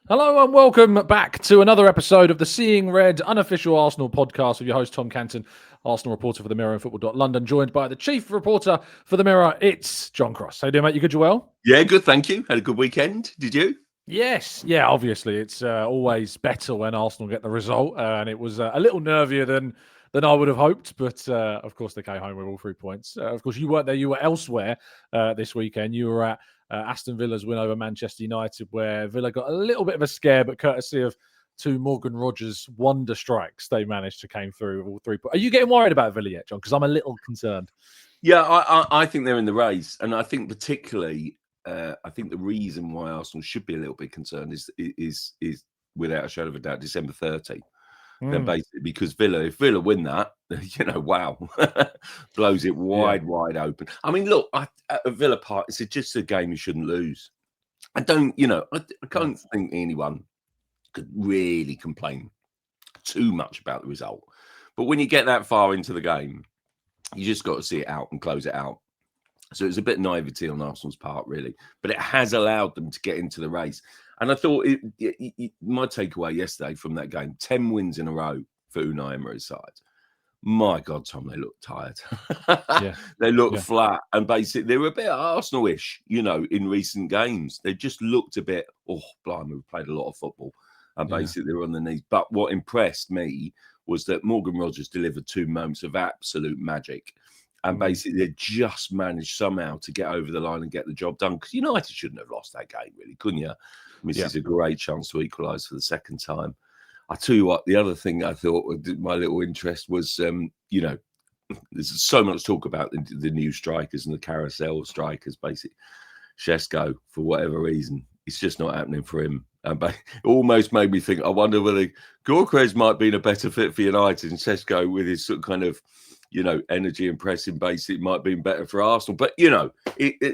Hello and welcome back to another episode of the Seeing Red unofficial Arsenal podcast with your host Tom Canton, Arsenal reporter for the Mirror and football.london, joined by the chief reporter for the Mirror. It's John Cross. How you doing, mate? You good, you well? Yeah, good, thank you. Had a good weekend. Did you? Yes. Yeah, obviously. It's always better when Arsenal get the result, and it was a little nervier than I would have hoped, but of course they came home with all 3 points. Of course, you weren't there. You were elsewhere this weekend. You were at Aston Villa's win over Manchester United, where Villa got a little bit of a scare, but courtesy of two Morgan Rogers wonder strikes, they managed to came through with all 3 points. Are you getting worried about Villa yet, John? Because I'm a little concerned. Yeah, I think they're in the race, and I think particularly, I think the reason why Arsenal should be a little bit concerned is without a shadow of a doubt December 30. Then basically because if Villa win that, wow, blows it wide open. I mean, look, at Villa Park, it's just a game you shouldn't lose. I don't think anyone could really complain too much about the result. But when you get that far into the game, you just got to see it out and close it out. So it's a bit naivety on Arsenal's part, really. But it has allowed them to get into the race. And I thought my takeaway yesterday from that game, 10 wins in a row for Unai Emery's side. My God, Tom, they look tired. They look flat. And basically, they were a bit Arsenal-ish, in recent games. They just looked a bit, blimey, we played a lot of football. And basically, they were on the knees. But what impressed me was that Morgan Rogers delivered 2 moments of absolute magic. And basically, they just managed somehow to get over the line and get the job done. Because United shouldn't have lost that game, really, couldn't you? Misses a great chance to equalise for the second time. I tell you what, the other thing I thought my little interest was, there's so much talk about the new strikers and the carousel strikers, basically. Šeško, for whatever reason, it's just not happening for him. It almost made me think, I wonder whether Gyökeres might be a better fit for United and Šeško with his sort of kind of, energy and pressing base, it might be better for Arsenal. But,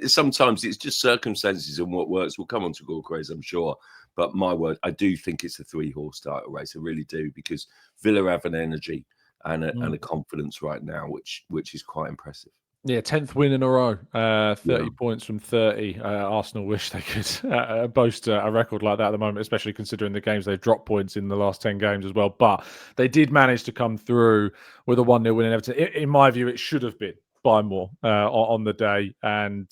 sometimes it's just circumstances and what works. We'll come on to Gyökeres, I'm sure. But my word, I do think it's a 3-horse title race. I really do, because Villa have an energy and a confidence right now, which is quite impressive. Yeah, 10th win in a row, 30 points from 30. Arsenal wish they could boast a record like that at the moment, especially considering the games they've dropped points in the last 10 games as well. But they did manage to come through with a 1-0 win in Everton. In my view, it should have been by more on the day. And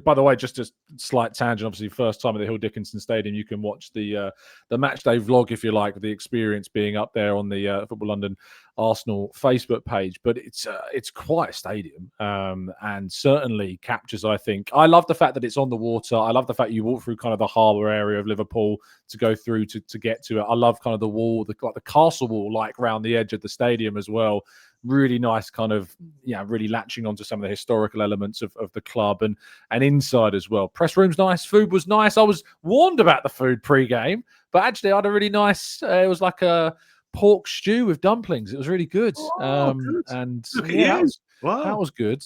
by the way, just a slight tangent, obviously, first time at the Hill Dickinson Stadium, you can watch the match day vlog, if you like, with the experience being up there on the Football London Arsenal Facebook page. But it's quite a stadium, and certainly captures, I think. I love the fact that it's on the water. I love the fact you walk through kind of the harbour area of Liverpool to go through to get to it. I love kind of the wall, the castle wall, like around the edge of the stadium as well. Really nice kind of, really latching onto some of the historical elements of the club and inside as well. Press room's nice. Food was nice. I was warned about the food pre-game, but actually I had a really nice, it was like a pork stew with dumplings. It was really good. Good. And That was good.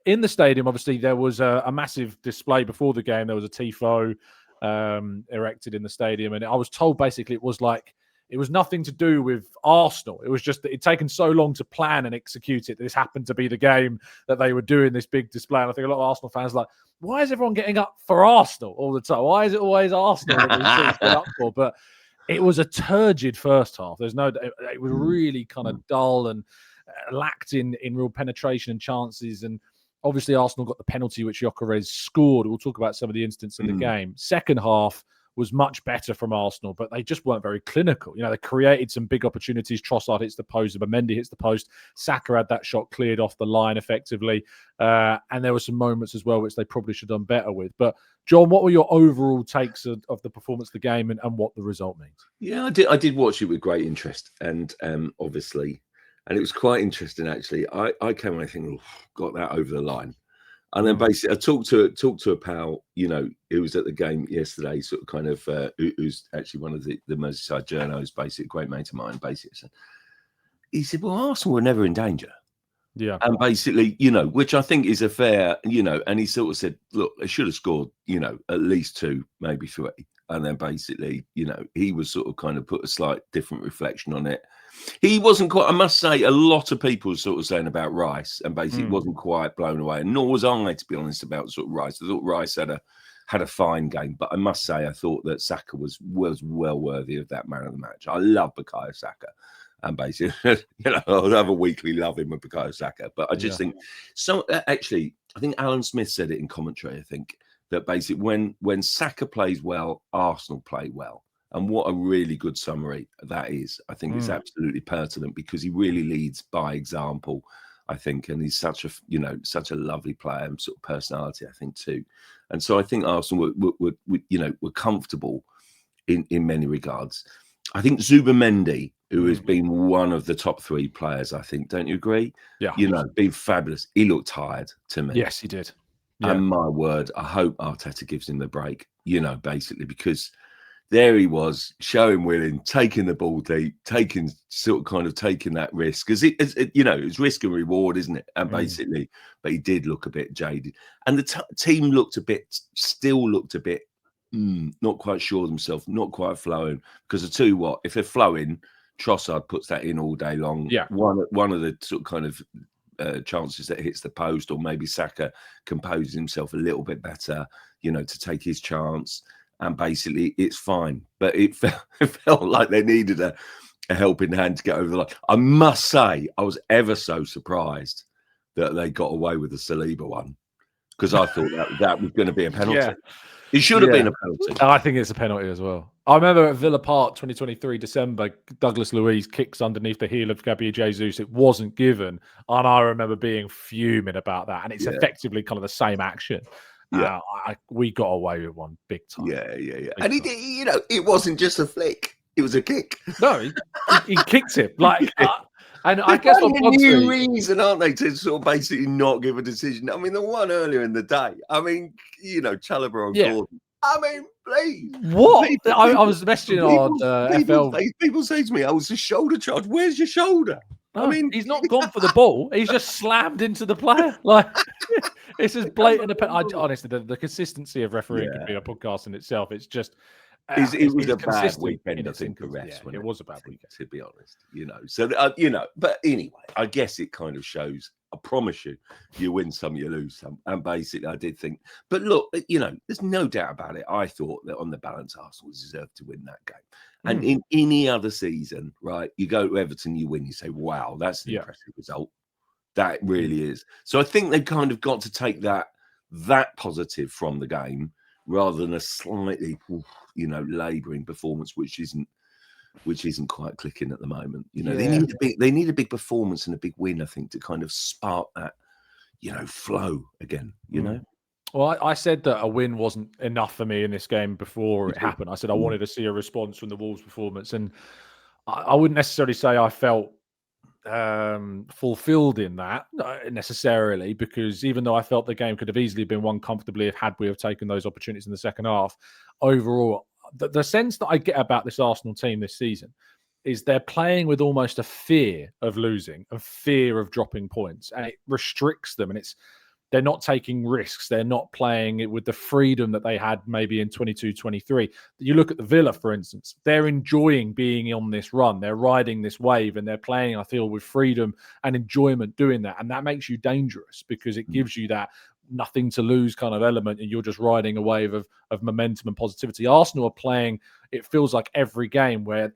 In the stadium, obviously, there was a massive display before the game. There was a tifo erected in the stadium. And I was told basically it was nothing to do with Arsenal. It was just that it'd taken so long to plan and execute it. This happened to be the game that they were doing this big display. And I think a lot of Arsenal fans are like, why is everyone getting up for Arsenal all the time? Why is it always Arsenal that these teams get up for? But it was a turgid first half. It was really kind of dull and lacked in real penetration and chances. And obviously Arsenal got the penalty, which Gyökeres scored. We'll talk about some of the instances in the game. Second half was much better from Arsenal, but they just weren't very clinical. They created some big opportunities. Trossard hits the post, Mendy hits the post. Saka had that shot cleared off the line effectively. And there were some moments as well, which they probably should have done better with. But John, what were your overall takes of the performance of the game and what the result means? Yeah, I did watch it with great interest. And obviously, and it was quite interesting, actually. I came away thinking, got that over the line. And then basically, I talked to a pal, who was at the game yesterday, sort of kind of, who's actually one of the Merseyside journos, basically, a great mate of mine, basically. He said, well, Arsenal were never in danger. Yeah. And basically, which I think is a fair, and he sort of said, look, they should have scored, at least 2, maybe 3. And then basically, he was sort of kind of put a slight different reflection on it. He wasn't quite, I must say, a lot of people were sort of saying about Rice, and basically wasn't quite blown away. And nor was I, to be honest, about sort of Rice. I thought Rice had had a fine game. But I must say, I thought that Saka was well worthy of that man of the match. I love Bukayo Saka. And basically, I'll have a weekly love him with Bukayo Saka. But I just think, actually, I think Alan Smith said it in commentary, I think, that basically when Saka plays well, Arsenal play well. And what a really good summary that is. I think it's absolutely pertinent because he really leads by example, I think. And he's such a lovely player and sort of personality, I think, too. And so I think Arsenal were comfortable in many regards. I think Zubimendi, who has been one of the top 3 players, I think, don't you agree? Yeah. Been fabulous. He looked tired to me. Yes, he did. Yeah. And my word, I hope Arteta gives him the break, basically, because there he was, showing willing, taking the ball deep, taking that risk. Because it's risk and reward, isn't it? And basically, but he did look a bit jaded. And the team still looked a bit, not quite sure of themselves, not quite flowing. Because I tell you what, if they're flowing, Trossard puts that in all day long. Yeah. One of the sort of kind of chances that hits the post, or maybe Saka composes himself a little bit better, to take his chance. And basically, it's fine. But it felt like they needed a helping hand to get over the line. I must say, I was ever so surprised that they got away with the Saliba one, because I thought that was going to be a penalty. Yeah. It should have been a penalty. I think it's a penalty as well. I remember at Villa Park 2023 December, Douglas Luiz kicks underneath the heel of Gabriel Jesus. It wasn't given. And I remember being fuming about that. And it's effectively kind of the same action. Yeah. We got away with one big time. Yeah. And he did, it wasn't just a flick. It was a kick. No, he kicked him. And I guess a new reason, aren't they, to sort of basically not give a decision? I mean, the one earlier in the day. I mean, Chalobah on Gordon. I mean, please. What? I was messaging on FL. People say to me, "Oh, it's a shoulder charge. Where's your shoulder?" No, I mean, he's not gone for the ball. He's just slammed into the player. It's as blatant. Honestly, the consistency of refereeing could be a podcast in itself. It's just. It was a bad weekend, I think, for refs. It was a bad weekend, to be honest. So but anyway, I guess it kind of shows. I promise you win some, you lose some. And basically, I did think. But look, there's no doubt about it. I thought that on the balance, Arsenal deserved to win that game. And in any other season, right, you go to Everton, you win, you say, "Wow, that's an impressive result." That really is. So I think they've kind of got to take that positive from the game, rather than a slightly, labouring performance, which isn't quite clicking at the moment. They need a big performance and a big win, I think, to kind of spark that, flow again. Well, I said that a win wasn't enough for me in this game before it happened. I said I wanted to see a response from the Wolves' performance, and I wouldn't necessarily say I felt fulfilled in that necessarily, because even though I felt the game could have easily been won comfortably had we have taken those opportunities in the second half, overall, the sense that I get about this Arsenal team this season is they're playing with almost a fear of losing, a fear of dropping points, and it restricts them, and they're not taking risks. They're not playing it with the freedom that they had maybe in 22-23. You look at the Villa, for instance, they're enjoying being on this run. They're riding this wave and they're playing, I feel, with freedom and enjoyment doing that. And that makes you dangerous because it gives you that nothing to lose kind of element, and you're just riding a wave of momentum and positivity. Arsenal are playing, it feels like every game where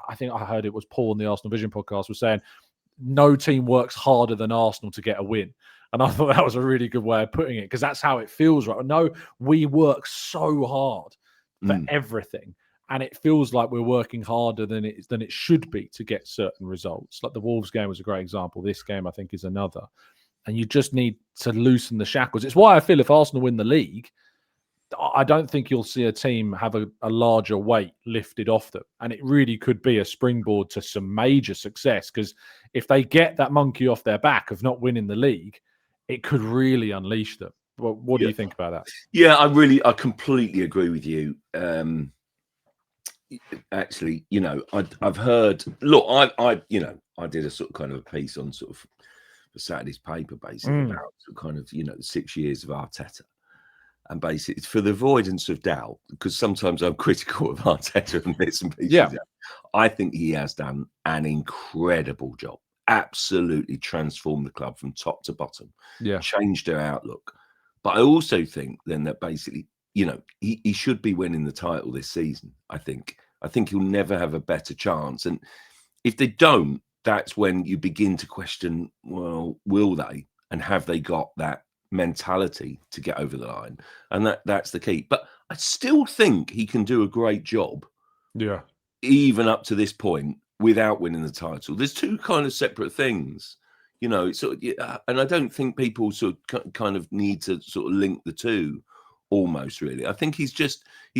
I think I heard it was Paul on the Arsenal Vision podcast was saying, no team works harder than Arsenal to get a win. And I thought that was a really good way of putting it, because that's how it feels, right? No, we work so hard for everything, and it feels like we're working harder than it should be to get certain results. Like the Wolves game was a great example. This game, I think, is another. And you just need to loosen the shackles. It's why I feel if Arsenal win the league, I don't think you'll see a team have a larger weight lifted off them. And it really could be a springboard to some major success, because if they get that monkey off their back of not winning the league, it could really unleash them. What do you think about that? Yeah, I completely agree with you. Actually, I've heard. Look, I did a sort of kind of a piece on sort of for Saturday's paper, basically about sort of kind of 6 years of Arteta, and basically it's for the avoidance of doubt, because sometimes I'm critical of Arteta and bits and pieces. Yeah. I think he has done an incredible job. Absolutely transformed the club from top to bottom. Yeah, changed their outlook. But I also think then that basically he should be winning the title this season. I think he'll never have a better chance. And if they don't, that's when you begin to question, well, will they? And have they got that mentality to get over the line? And that's the key. But I still think he can do a great job. Yeah. Even up to this point without winning the title. There's two kind of separate things, and I don't think people sort of kind of need to sort of link the two almost, really. I think he's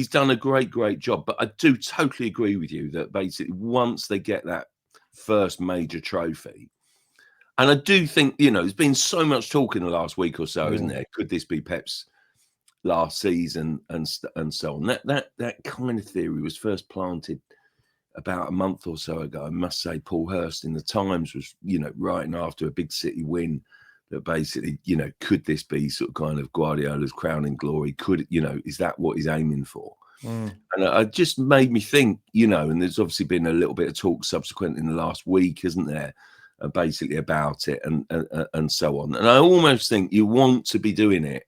done a great job. But I do totally agree with you that basically once they get that first major trophy, and I do think, there's been so much talk in the last week or so, isn't there? Could this be Pep's last season and so on? That kind of theory was first planted about a month or so ago. I must say, Paul Hurst in the Times was, writing after a big City win that basically, could this be sort of kind of Guardiola's crowning glory? Is that what he's aiming for? And it just made me think, and there's obviously been a little bit of talk subsequent in the last week, isn't there, basically about it and so on. And I almost think you want to be doing it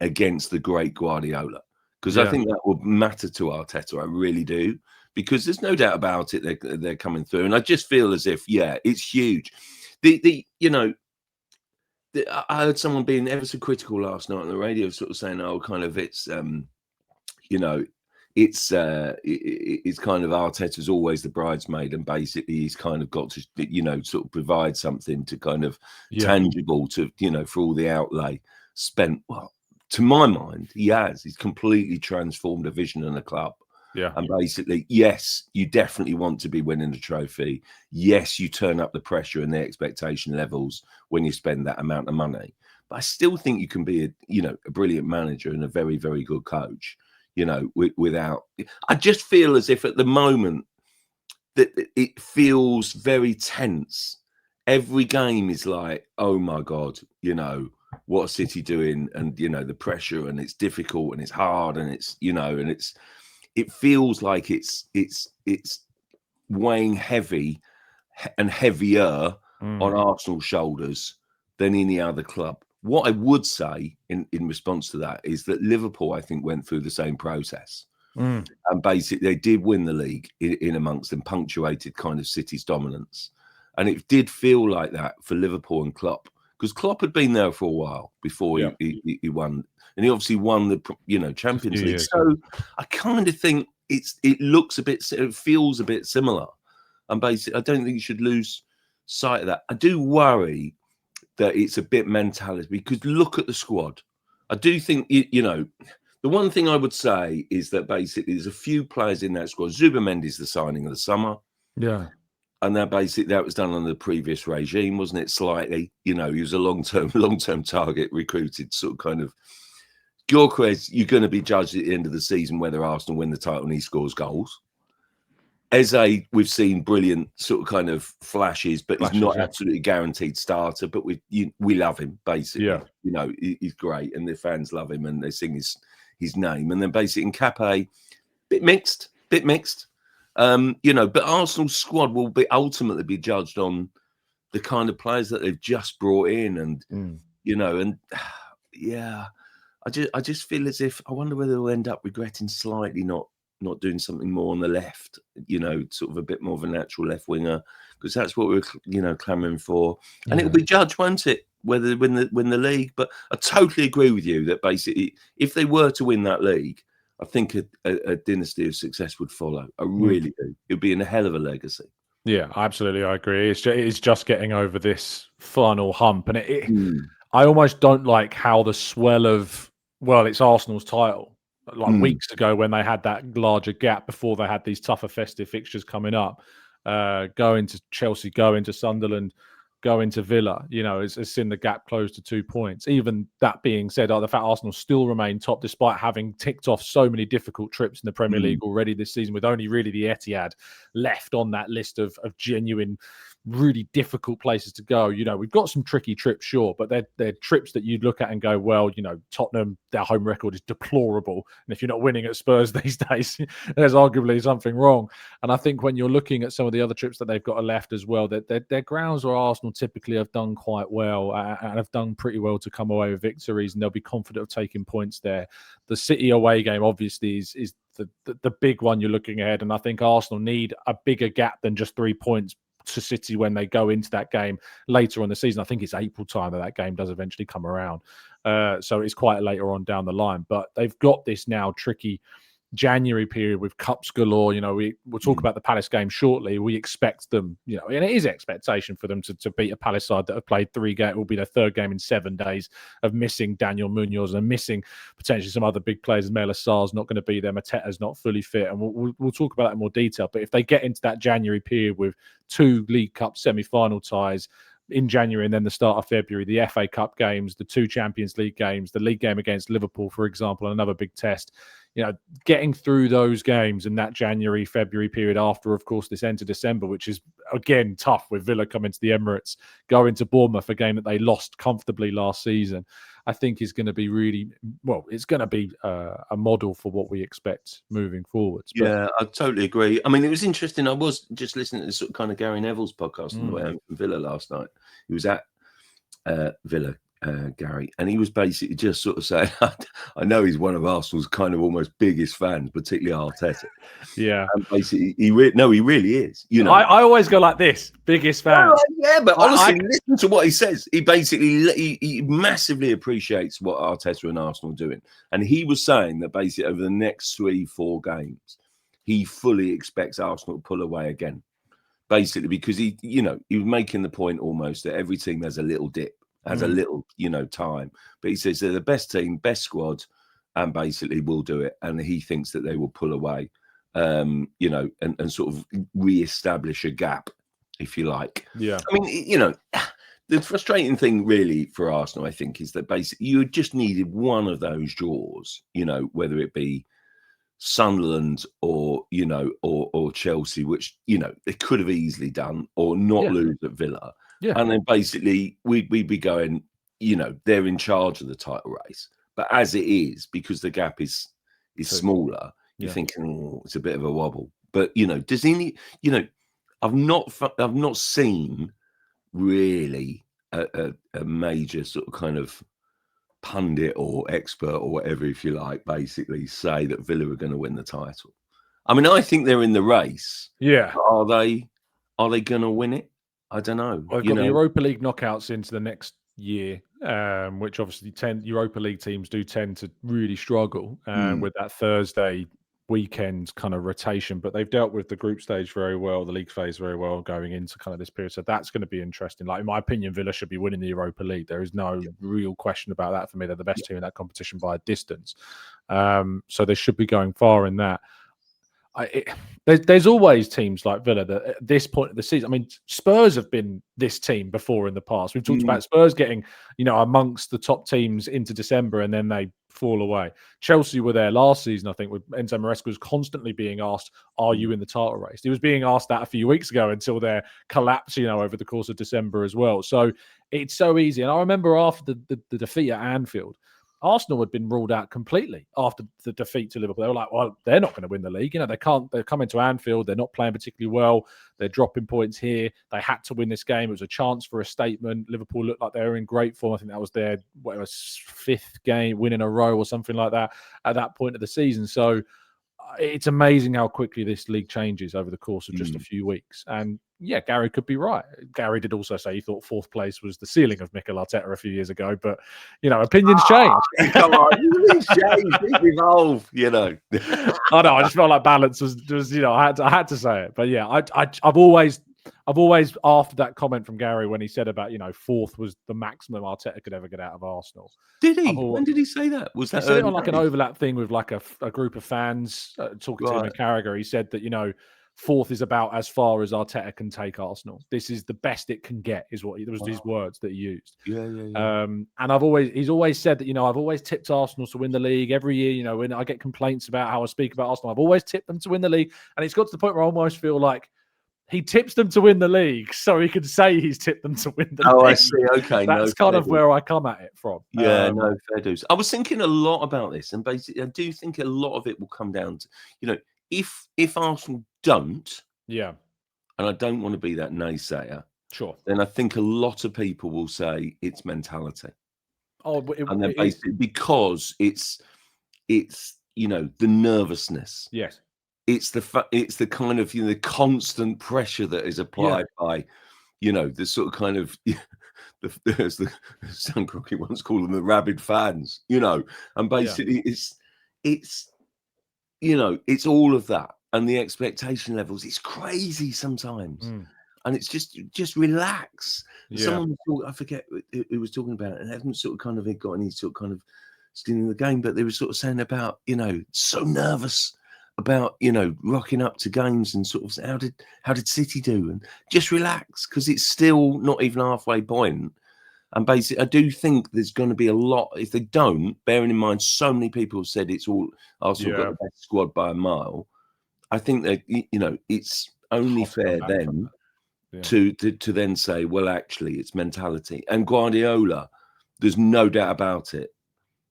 against the great Guardiola, because I think that would matter to Arteta. I really do, because there's no doubt about it. They're coming through, and I just feel as if, it's huge. I heard someone being ever so critical last night on the radio, sort of saying, "Oh, kind of it's it's kind of Arteta's always the bridesmaid, and basically he's kind of got to sort of provide something to kind of tangible to for all the outlay spent." Well, to my mind, he's completely transformed a vision in a club. Yeah. And basically, yes, you definitely want to be winning the trophy. Yes, you turn up the pressure and the expectation levels when you spend that amount of money. But I still think you can be a brilliant manager and a very, very good coach, without. I just feel as if at the moment that it feels very tense. Every game is like, oh my God, what are City doing? And, the pressure, and it's difficult and it's hard and it's, and it feels like it's weighing heavy and heavier on Arsenal's shoulders than any other club. What I would say in response to that is that Liverpool, I think, went through the same process. And basically they did win the league in amongst them, punctuated kind of City's dominance. And it did feel like that for Liverpool and Klopp, because Klopp had been there for a while before he won. And he obviously won the Champions League. So I kind of think it feels a bit similar. And basically, I don't think you should lose sight of that. I do worry that it's a bit mentality, because look at the squad. I do think, the one thing I would say is that basically there's a few players in that squad. Zubamendi's the signing of the summer. Yeah. And that was done under the previous regime, wasn't it? Slightly, he was a long-term target, recruited sort of kind of. Gyökeres, you're going to be judged at the end of the season whether Arsenal win the title and he scores goals. Eze, we've seen brilliant sort of kind of flashes, but he's not absolutely guaranteed starter. But we love him, basically. Yeah. He's great, and the fans love him, and they sing his name. And then basically Nkapé, bit mixed. But Arsenal's squad will ultimately be judged on the kind of players that they've just brought in, and I just feel as if I wonder whether they'll end up regretting slightly not doing something more on the left, sort of a bit more of a natural left winger, because that's what we're clamoring for, and it'll be judged, won't it, whether they win the league. But I totally agree with you that basically if they were to win that league, I think a dynasty of success would follow. I really do. It'd be in a hell of a legacy. Yeah, absolutely. I agree. It's just getting over this final hump. And I almost don't like how the swell of, it's Arsenal's title. Like weeks ago when they had that larger gap before they had these tougher festive fixtures coming up, going to Chelsea, going to Sunderland, going to Villa, it's seen the gap close to 2 points. Even that being said, the fact Arsenal still remain top despite having ticked off so many difficult trips in the Premier League already this season, with only really the Etihad left on that list of genuine, really difficult places to go. We've got some tricky trips, sure, but they're trips that you'd look at and go, well, Tottenham, their home record is deplorable. And if you're not winning at Spurs these days, there's arguably something wrong. And I think when you're looking at some of the other trips that they've got left as well, that their grounds where Arsenal typically have done quite well and have done pretty well to come away with victories, and they'll be confident of taking points there. The City away game, obviously, is the big one you're looking ahead. And I think Arsenal need a bigger gap than just 3 points to City when they go into that game later on the season. I think it's April time that game does eventually come around. So it's quite later on down the line. But they've got this now tricky January period with cups galore. We'll talk about the Palace game shortly. We expect them, and it is expectation for them to beat a Palace side that have played 3 games. It will be their 3rd game in 7 days of missing Daniel Munoz and missing potentially some other big players. Mela Sarr's not going to be there. Mateta's not fully fit, and we'll talk about that in more detail. But if they get into that January period with 2 League Cup semi-final ties in January and then the start of February, the FA Cup games, the 2 Champions League games, the league game against Liverpool, for example, and another big test, getting through those games in that January, February period after, of course, this end of December, which is, again, tough with Villa coming to the Emirates, going to Bournemouth, a game that they lost comfortably last season, I think is going to be really, it's going to be a model for what we expect moving forwards. But, yeah, I totally agree. I mean, it was interesting. I was just listening to sort of kind of Gary Neville's podcast on the way home from Villa last night. He was at Villa, Gary, and he was basically just sort of saying, I know he's one of Arsenal's kind of almost biggest fans, particularly Arteta. Yeah. And basically, he really is. I always go like this, biggest fan. Yeah, but honestly, listen to what he says. He basically, he massively appreciates what Arteta and Arsenal are doing. And he was saying that basically over the next 3-4 games, he fully expects Arsenal to pull away again. Basically, because he was making the point almost that every team has a little dip. Has a little, time. But he says they're the best team, best squad, and basically will do it. And he thinks that they will pull away, and sort of re-establish a gap, if you like. Yeah. I mean, the frustrating thing really for Arsenal, I think, is that basically you just needed one of those draws, whether it be Sunderland or Chelsea, which, they could have easily done, or not lose at Villa. Yeah. And then basically we'd be going, they're in charge of the title race. But as it is, because the gap is smaller, you're thinking, it's a bit of a wobble. But, does he need, I've not seen really a major sort of kind of pundit or expert or whatever, if you like, basically say that Villa are going to win the title. I mean, I think they're in the race. Yeah. Are they going to win it? I don't know. Well, they've got the Europa League knockouts into the next year, which obviously Europa League teams do tend to really struggle with that Thursday weekend kind of rotation. But they've dealt with the group stage very well, the league phase very well going into kind of this period. So that's going to be interesting. Like, in my opinion, Villa should be winning the Europa League. There is no real question about that for me. They're the best team in that competition by a distance. So they should be going far in that. There's always teams like Villa that at this point of the season, I mean, Spurs have been this team before in the past. We've talked about Spurs getting, amongst the top teams into December and then they fall away. Chelsea were there last season, I think, with Enzo Maresca was constantly being asked, are you in the title race? He was being asked that a few weeks ago until their collapse, over the course of December as well. So it's so easy. And I remember after the defeat at Anfield, Arsenal had been ruled out completely after the defeat to Liverpool. They were like, well, they're not going to win the league. They're coming to Anfield. They're not playing particularly well. They're dropping points here. They had to win this game. It was a chance for a statement. Liverpool looked like they were in great form. I think that was their 5th game win in a row or something like that at that point of the season. So it's amazing how quickly this league changes over the course of just a few weeks. And yeah, Gary could be right. Gary did also say he thought 4th place was the ceiling of Mikel Arteta a few years ago, but opinions change. Come on, change, evolve. I know. I just felt like balance was I had to say it. But yeah, I've always after that comment from Gary when he said about 4th was the maximum Arteta could ever get out of Arsenal. Did he? When did he say that? Was that he said it on like an overlap thing with like a group of fans talking to him in Carragher? He said that 4th is about as far as Arteta can take Arsenal. This is the best it can get, is what was his words that he used. Yeah. And he's always said that I've always tipped Arsenal to win the league every year. When I get complaints about how I speak about Arsenal, I've always tipped them to win the league, and it's got to the point where I almost feel like he tips them to win the league, so he can say he's tipped them to win the league. Oh, I see. Okay, that's kind of where I come at it from. Yeah, no, fair dues. I was thinking a lot about this, and basically, I do think a lot of it will come down to, if Arsenal don't, yeah, and I don't want to be that naysayer, sure, then I think a lot of people will say it's mentality. Oh, And then basically because it's the nervousness. Yes. It's the kind of the constant pressure that is applied by the sort of kind of as the Sam Crockett once called them, the rabid fans, and basically it's all of that, and the expectation levels. It's crazy sometimes. And it's just relax. Someone I forget who was talking about it, and haven't sort of kind of got any sort of kind of skin in the game, but they were sort of saying about, so nervous about, rocking up to games and sort of how did City do? And just relax, because it's still not even halfway point. And basically, I do think there's going to be a lot. If they don't, bearing in mind so many people have said it's all Arsenal got the best squad by a mile, I think that it's only fair then to then say, well, actually, it's mentality. And Guardiola, there's no doubt about it.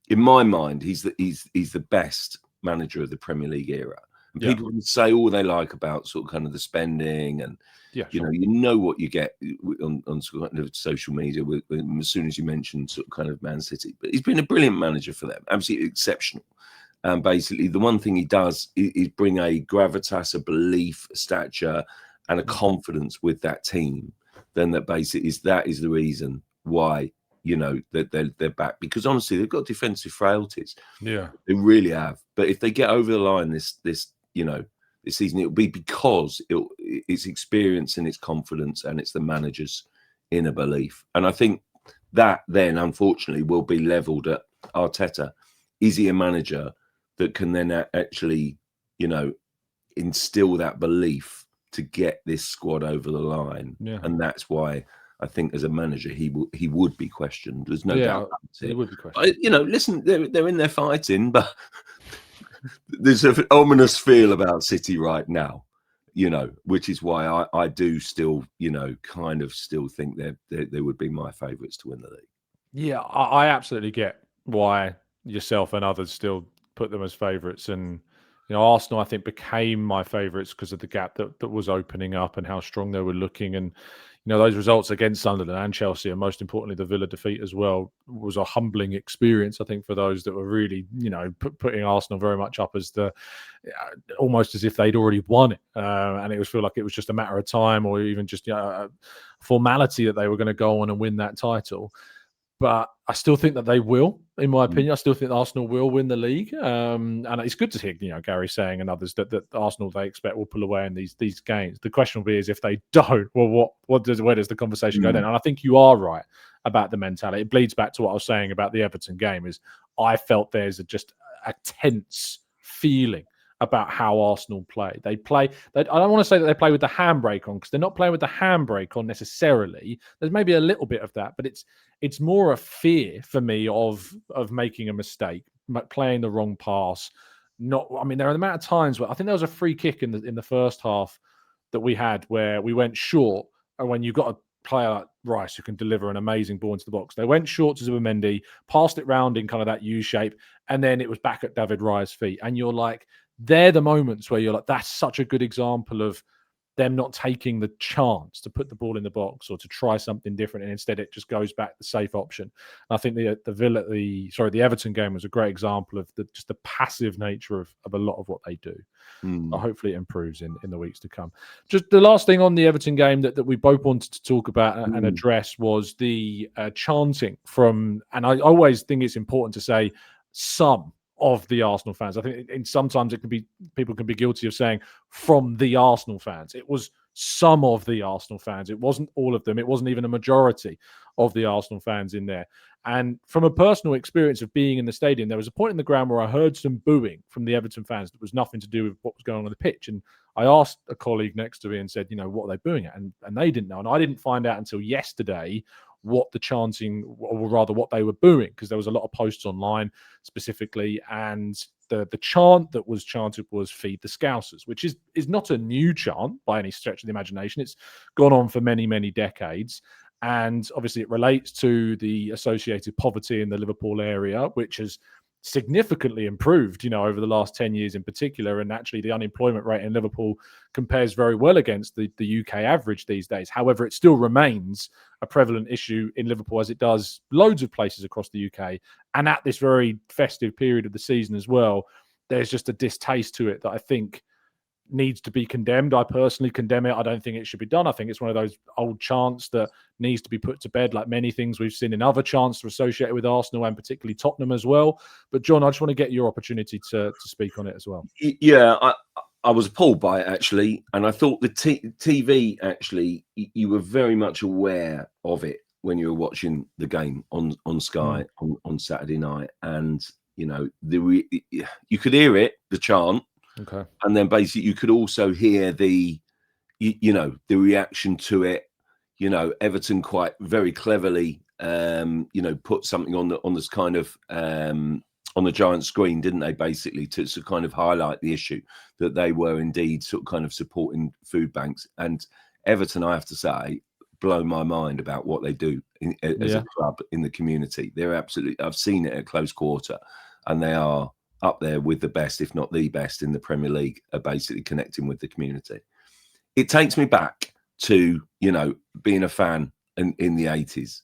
In my mind, he's the best manager of the Premier League era. And people can say all they like about sort of kind of the spending and what you get on sort of social media as soon as you mention sort of kind of Man City. But he's been a brilliant manager for them, absolutely exceptional. And basically, the one thing he does is bring a gravitas, a belief, a stature, and a confidence with that team. Then that basically is the reason why that they're back, because honestly they've got defensive frailties. Yeah, they really have. But if they get over the line this season, it'll be because it's experience and it's confidence and it's the manager's inner belief. And I think that then unfortunately will be leveled at Arteta. Is he a manager that can then actually instill that belief to get this squad over the line? And that's why I think as a manager he would be questioned. There's no doubt about it. He would be questioned. Listen, they're in there fighting, but there's an ominous feel about City right now, which is why I do still, kind of still think they would be my favourites to win the league. Yeah, I absolutely get why yourself and others still put them as favourites. And Arsenal, I think, became my favourites because of the gap that was opening up and how strong they were looking. And those results against Sunderland and Chelsea, and most importantly the Villa defeat as well, was a humbling experience, I think, for those that were really putting Arsenal very much up as the almost as if they'd already won it, and it was feel like it was just a matter of time, or even just a formality that they were going to go on and win that title. But I still think that they will, in my opinion. I still think Arsenal will win the league. And it's good to hear, Gary saying and others that Arsenal, they expect, will pull away in these games. The question will be is if they don't, well, where does the conversation go then? And I think you are right about the mentality. It bleeds back to what I was saying about the Everton game. Is I felt there's just a tense feeling about how Arsenal play. I don't want to say that they play with the handbrake on, because they're not playing with the handbrake on necessarily. There's maybe a little bit of that, but it's more a fear for me of making a mistake, playing the wrong pass. There are the amount of times where I think there was a free kick in the first half that we had where we went short, and when you've got a player like Rice who can deliver an amazing ball into the box, they went short to Zubimendi, passed it round in kind of that U shape, and then it was back at David Raya's feet. And you're like, they're the moments where you're like, that's such a good example of them not taking the chance to put the ball in the box or to try something different, and instead it just goes back the safe option. And I think the Everton game was a great example of the passive nature of a lot of what they do. Hopefully it improves in the weeks to come. Just the last thing on the Everton game that we both wanted to talk about and address was the chanting from, and I always think it's important to say, some of the Arsenal fans. I think sometimes people can be guilty of saying from the Arsenal fans. It was some of the Arsenal fans. It wasn't all of them. It wasn't even a majority of the Arsenal fans in there. And from a personal experience of being in the stadium, there was a point in the ground where I heard some booing from the Everton fans that was nothing to do with what was going on the pitch. And I asked a colleague next to me and said, what are they booing at? And they didn't know. And I didn't find out until yesterday what the chanting, or rather what they were booing, because there was a lot of posts online specifically. And the chant that was chanted was "Feed the Scousers," which is not a new chant by any stretch of the imagination. It's gone on for many, many decades. And obviously it relates to the associated poverty in the Liverpool area, which has significantly improved, over the last 10 years in particular. And actually the unemployment rate in Liverpool compares very well against the UK average these days. However, it still remains a prevalent issue in Liverpool, as it does loads of places across the UK. And at this very festive period of the season as well, there's just a distaste to it that I think needs to be condemned. I personally condemn it. I don't think it should be done. I think it's one of those old chants that needs to be put to bed, like many things we've seen in other chants associated with Arsenal and particularly Tottenham as well. But John, I just want to get your opportunity to speak on it as well. Yeah, I was appalled by it, actually. And I thought the TV, actually, you were very much aware of it when you were watching the game on Sky on Saturday night. And, you could hear it, the chant. Okay. And then basically you could also hear the reaction to it. Everton quite very cleverly, put something on this kind of on the giant screen, didn't they? Basically to kind of highlight the issue that they were indeed sort of kind of supporting food banks. And Everton, I have to say, blow my mind about what they do as a club in the community. They're absolutely. I've seen it at close quarter, and they are up there with the best, if not the best, in the Premier League, are basically connecting with the community. It takes me back to, being a fan in the 80s.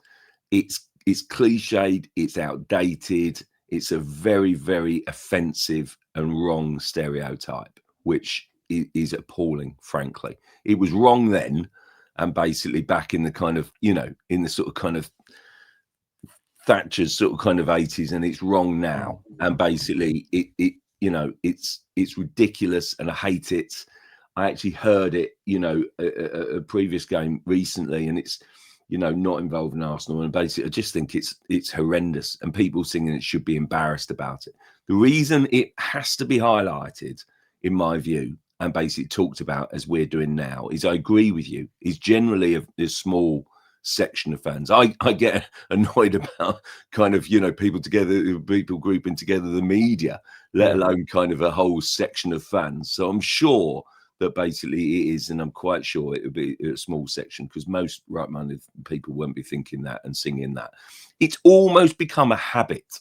It's cliched, it's outdated, it's a very, very offensive and wrong stereotype, which is appalling, frankly. It was wrong then, and basically back in the kind of, in the sort of kind of Thatcher's sort of kind of 80s, and it's wrong now. And basically it's ridiculous, and I hate it. I actually heard it, a previous game recently, and it's, not involving Arsenal. And basically I just think it's horrendous, and people singing it should be embarrassed about it. The reason it has to be highlighted, in my view, and basically talked about as we're doing now, is, I agree with you, is generally a small section of fans. I get annoyed about kind of people grouping together the media, let alone kind of a whole section of fans. So I'm sure that basically it is, and I'm quite sure it would be a small section, because most right-minded people won't be thinking that and singing that. It's almost become a habit,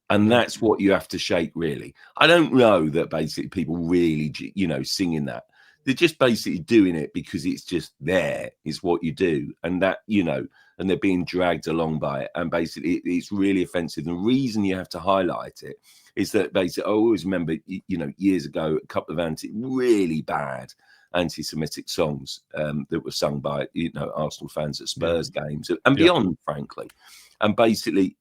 and that's what you have to shake, really. I don't know that basically people really singing that. They're just basically doing it because it's just there. It's what you do. And that, and they're being dragged along by it. And basically it's really offensive. The reason you have to highlight it is that basically, I always remember, years ago, a couple of really bad anti-Semitic songs that were sung by, Arsenal fans at Spurs games and beyond, frankly. And basically,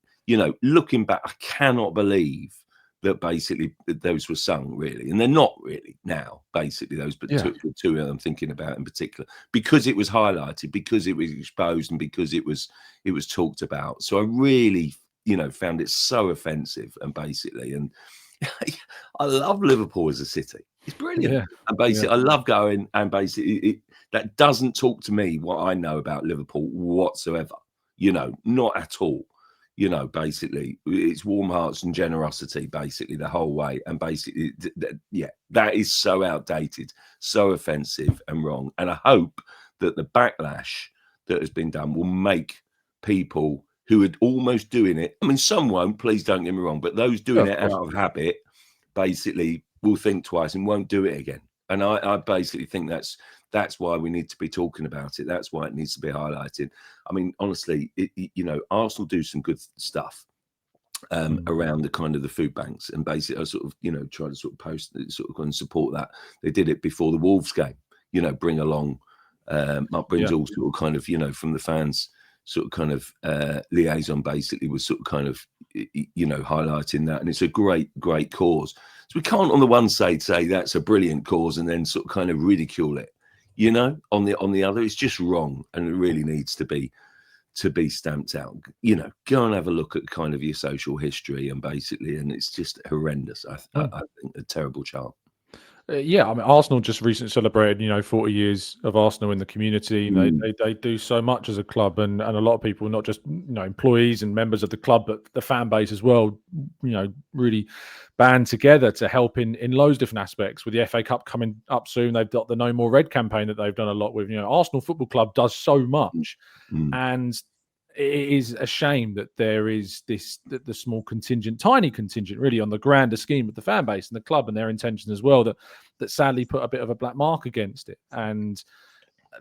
looking back, I cannot believe that basically those were sung, really, and they're not really now, basically, those, but two I'm thinking about in particular, because it was highlighted, because it was exposed, and because it was talked about. So I really found it so offensive, and basically, and I love Liverpool as a city. It's brilliant. And basically I love going, and basically that doesn't talk to me what I know about Liverpool whatsoever, not at all. Basically it's warm hearts and generosity, basically the whole way. And basically, that is so outdated, so offensive and wrong. And I hope that the backlash that has been done will make people who are almost doing it, I mean, some won't, please don't get me wrong, but those doing it out of habit, basically will think twice and won't do it again. And I basically think that's why we need to be talking about it. That's why it needs to be highlighted. I mean, honestly, Arsenal do some good stuff around the kind of the food banks, and basically I sort of, try to sort of post, sort of go and support that. They did it before the Wolves game, bring along, brings all sort of kind of, from the fans sort of kind of liaison, basically was sort of kind of, highlighting that. And it's a great cause. So we can't on the one side say that's a brilliant cause and then sort of kind of ridicule it, on the other. It's just wrong, and it really needs to be stamped out. Go and have a look at kind of your social history, and basically, and it's just horrendous. I think a terrible chart. Yeah, I mean, Arsenal just recently celebrated, 40 years of Arsenal in the community. They do so much as a club, and a lot of people, not just employees and members of the club, but the fan base as well. Really band together to help in loads of different aspects. With the FA Cup coming up soon, they've got the No More Red campaign that they've done a lot with. Arsenal Football Club does so much, and it is a shame that there is the small contingent, tiny contingent, really, on the grander scheme of the fan base and the club and their intention as well, that sadly put a bit of a black mark against it. And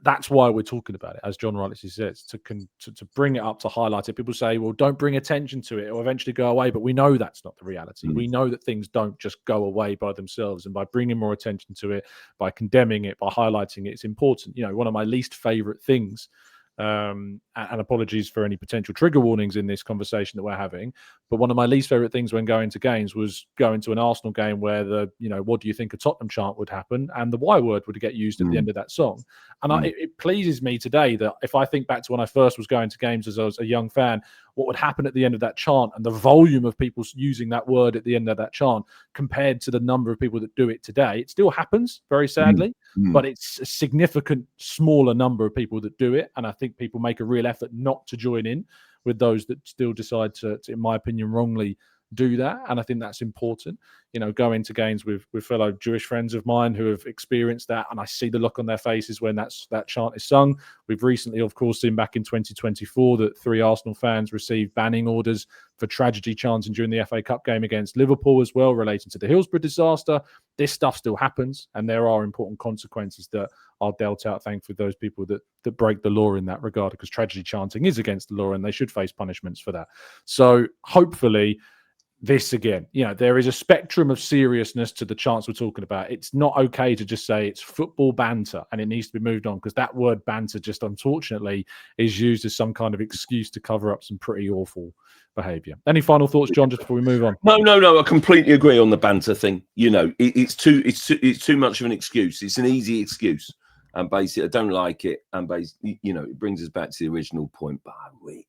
that's why we're talking about it, as John rightly says, to bring it up, to highlight it. People say, well, don't bring attention to it, it'll eventually go away. But we know that's not the reality. We know that things don't just go away by themselves. And by bringing more attention to it, by condemning it, by highlighting it, it's important. One of my least favorite things, and apologies for any potential trigger warnings in this conversation that we're having, but one of my least favorite things when going to games was going to an Arsenal game where the what do you think a Tottenham chant would happen, and the Y word would get used at the end of that song. And it pleases me today that if I think back to when I first was going to games as I was a young fan, what would happen at the end of that chant and the volume of people using that word at the end of that chant compared to the number of people that do it today. It still happens, very sadly, but it's a significant smaller number of people that do it. And I think people make a real effort not to join in with those that still decide to, in my opinion, wrongly do that. And I think that's important. Going to games with fellow Jewish friends of mine who have experienced that, and I see the look on their faces when that chant is sung. We've recently, of course, seen back in 2024 that 3 Arsenal fans received banning orders for tragedy chanting during the FA Cup game against Liverpool as well, relating to the Hillsborough disaster. This stuff still happens, and there are important consequences that are dealt out, thankfully, those people that break the law in that regard, because tragedy chanting is against the law and they should face punishments for that. So hopefully this, again, there is a spectrum of seriousness to the chants we're talking about. It's not okay to just say it's football banter and it needs to be moved on, because that word banter just unfortunately is used as some kind of excuse to cover up some pretty awful behaviour. Any final thoughts, John, just before we move on? No, I completely agree on the banter thing. It's too much of an excuse. It's an easy excuse, and basically I don't like it, and basically it brings us back to the original point. But it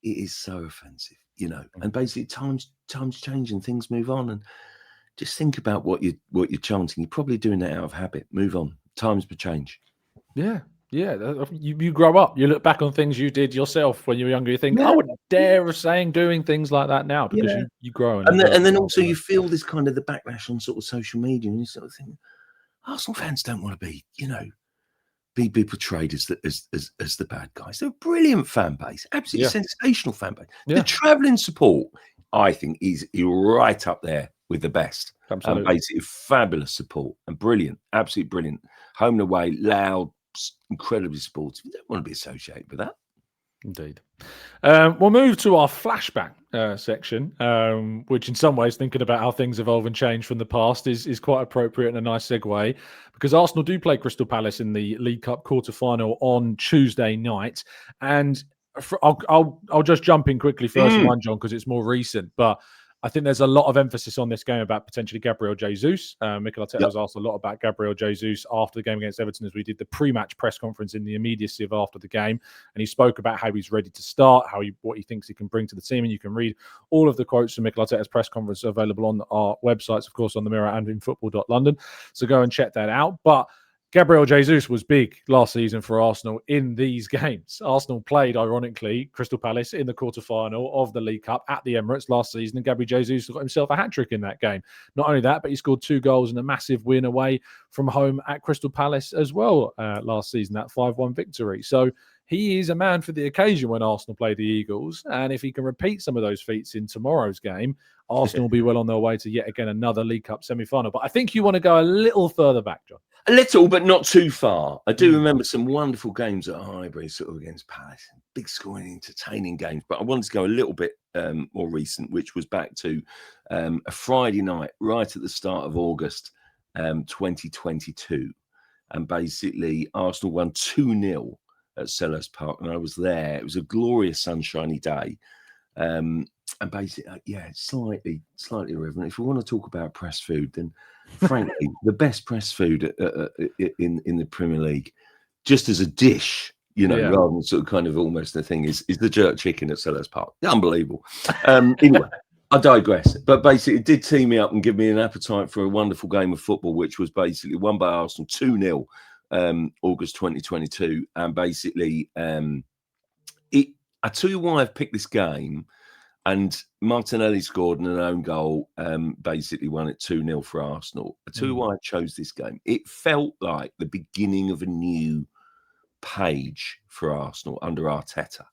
is so offensive. And basically times change and things move on, and just think about what you're chanting. You're probably doing that out of habit. Move on. Times will change. Yeah. You grow up. You look back on things you did yourself when you were younger. You think, I wouldn't dare of doing things like that now, because you grow. And then also you feel this kind of the backlash on sort of social media, and you sort of think, Arsenal fans don't want to be portrayed as the bad guys. They're a brilliant fan base, absolutely sensational fan base. The travelling support, I think, is right up there with the best. Absolutely, basically fabulous support and brilliant, absolutely brilliant. Home and away, loud, incredibly supportive. You don't want to be associated with that. Indeed. We'll move to our flashback section, which in some ways, thinking about how things evolve and change from the past, is quite appropriate and a nice segue, because Arsenal do play Crystal Palace in the League Cup quarter-final on Tuesday night. And I'll just jump in quickly first, mine, John, because it's more recent, but I think there's a lot of emphasis on this game about potentially Gabriel Jesus. Mikel Arteta was asked a lot about Gabriel Jesus after the game against Everton, as we did the pre-match press conference in the immediacy of after the game. And he spoke about how he's ready to start, what he thinks he can bring to the team. And you can read all of the quotes from Mikel Arteta's press conference available on our websites, of course, on the Mirror and in football.london. So go and check that out. But Gabriel Jesus was big last season for Arsenal in these games. Arsenal played, ironically, Crystal Palace in the quarter-final of the League Cup at the Emirates last season, and Gabriel Jesus got himself a hat-trick in that game. Not only that, but he scored 2 goals in a massive win away from home at Crystal Palace as well last season, that 5-1 victory. So he is a man for the occasion when Arsenal play the Eagles, and if he can repeat some of those feats in tomorrow's game, Arsenal will be well on their way to yet again another League Cup semi-final. But I think you want to go a little further back, John. A little, but not too far. I do remember some wonderful games at Highbury, sort of against Palace. Big scoring, entertaining games. But I wanted to go a little bit more recent, which was back to a Friday night, right at the start of August 2022. And basically, Arsenal won 2-0 at Selhurst Park. And I was there. It was a glorious, sunshiny day. And basically, slightly irreverent. If we want to talk about press food, then frankly, the best press food in the Premier League, just as a dish, rather than sort of kind of almost the thing, is the jerk chicken at Selhurst Park. Unbelievable. Anyway, I digress. But basically, it did tee me up and give me an appetite for a wonderful game of football, which was basically won by Arsenal 2-0, August 2022. And basically, I tell you why I've picked this game. And Martinelli scored an own goal, basically won it 2-0 for Arsenal. I tell you why I chose this game. It felt like the beginning of a new page for Arsenal under Arteta.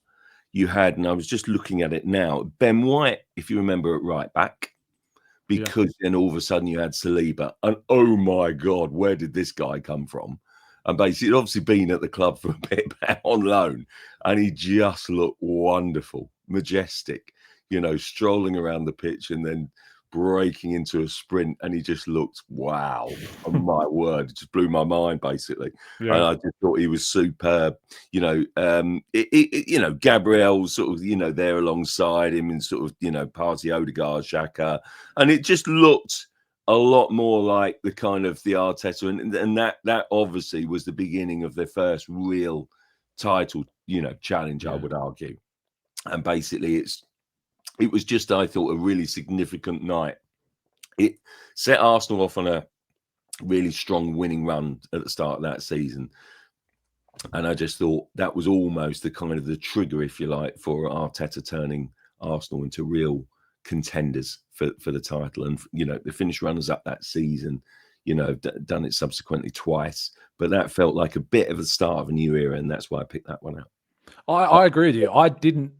You had, and I was just looking at it now, Ben White, if you remember, at right back, because then all of a sudden you had Saliba, and oh my God, where did this guy come from? And basically, he'd obviously been at the club for a bit on loan, and he just looked wonderful, majestic, strolling around the pitch and then breaking into a sprint, and he just looked, wow, oh my word, it just blew my mind, basically. And I just thought he was superb. Gabriel sort of, there alongside him, and sort of, Partey, Odegaard, Xhaka, and it just looked a lot more like the kind of the Arteta, and that obviously was the beginning of their first real title, challenge, I would argue. And basically, it was just, I thought, a really significant night. It set Arsenal off on a really strong winning run at the start of that season. And I just thought that was almost the kind of the trigger, if you like, for Arteta turning Arsenal into real contenders for the title. And, they finished runners-up that season, done it subsequently twice. But that felt like a bit of the start of a new era, and that's why I picked that one out. I agree with you. I didn't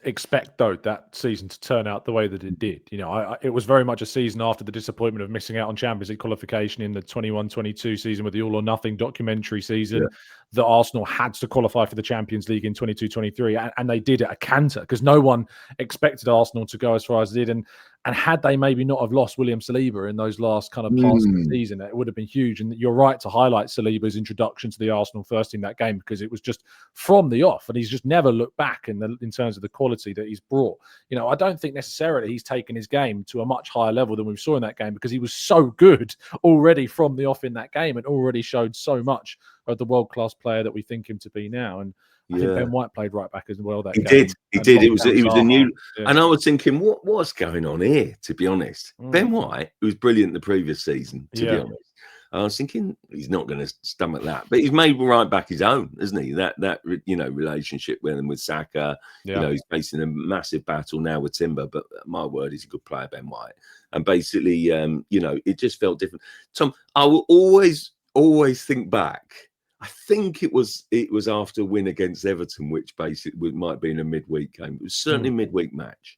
expect, though, that season to turn out the way that it did. It was very much a season after the disappointment of missing out on Champions League qualification in the 21-22 season with the All or Nothing documentary season, that Arsenal had to qualify for the Champions League in 22-23, and they did at a canter, because no one expected Arsenal to go as far as they did. And had they maybe not have lost William Saliba in those last kind of parts of the season, it would have been huge. And you're right to highlight Saliba's introduction to the Arsenal first team that game, because it was just from the off, and he's just never looked back in terms of the quality that he's brought. I don't think necessarily he's taken his game to a much higher level than we saw in that game, because he was so good already from the off in that game, and already showed so much of the world-class player that we think him to be now. And I think Ben White played right back as well that game. He did. It was a new, and I was thinking, what's going on here? To be honest, Ben White, who was brilliant the previous season, to be honest, I was thinking he's not going to stomach that, but he's made right back his own, hasn't he? That relationship with Saka, he's facing a massive battle now with Timber, but my word, he's a good player, Ben White, and basically, it just felt different. Tom, I will always think back. I think it was after a win against Everton, which basically might have been a midweek game. It was certainly a midweek match.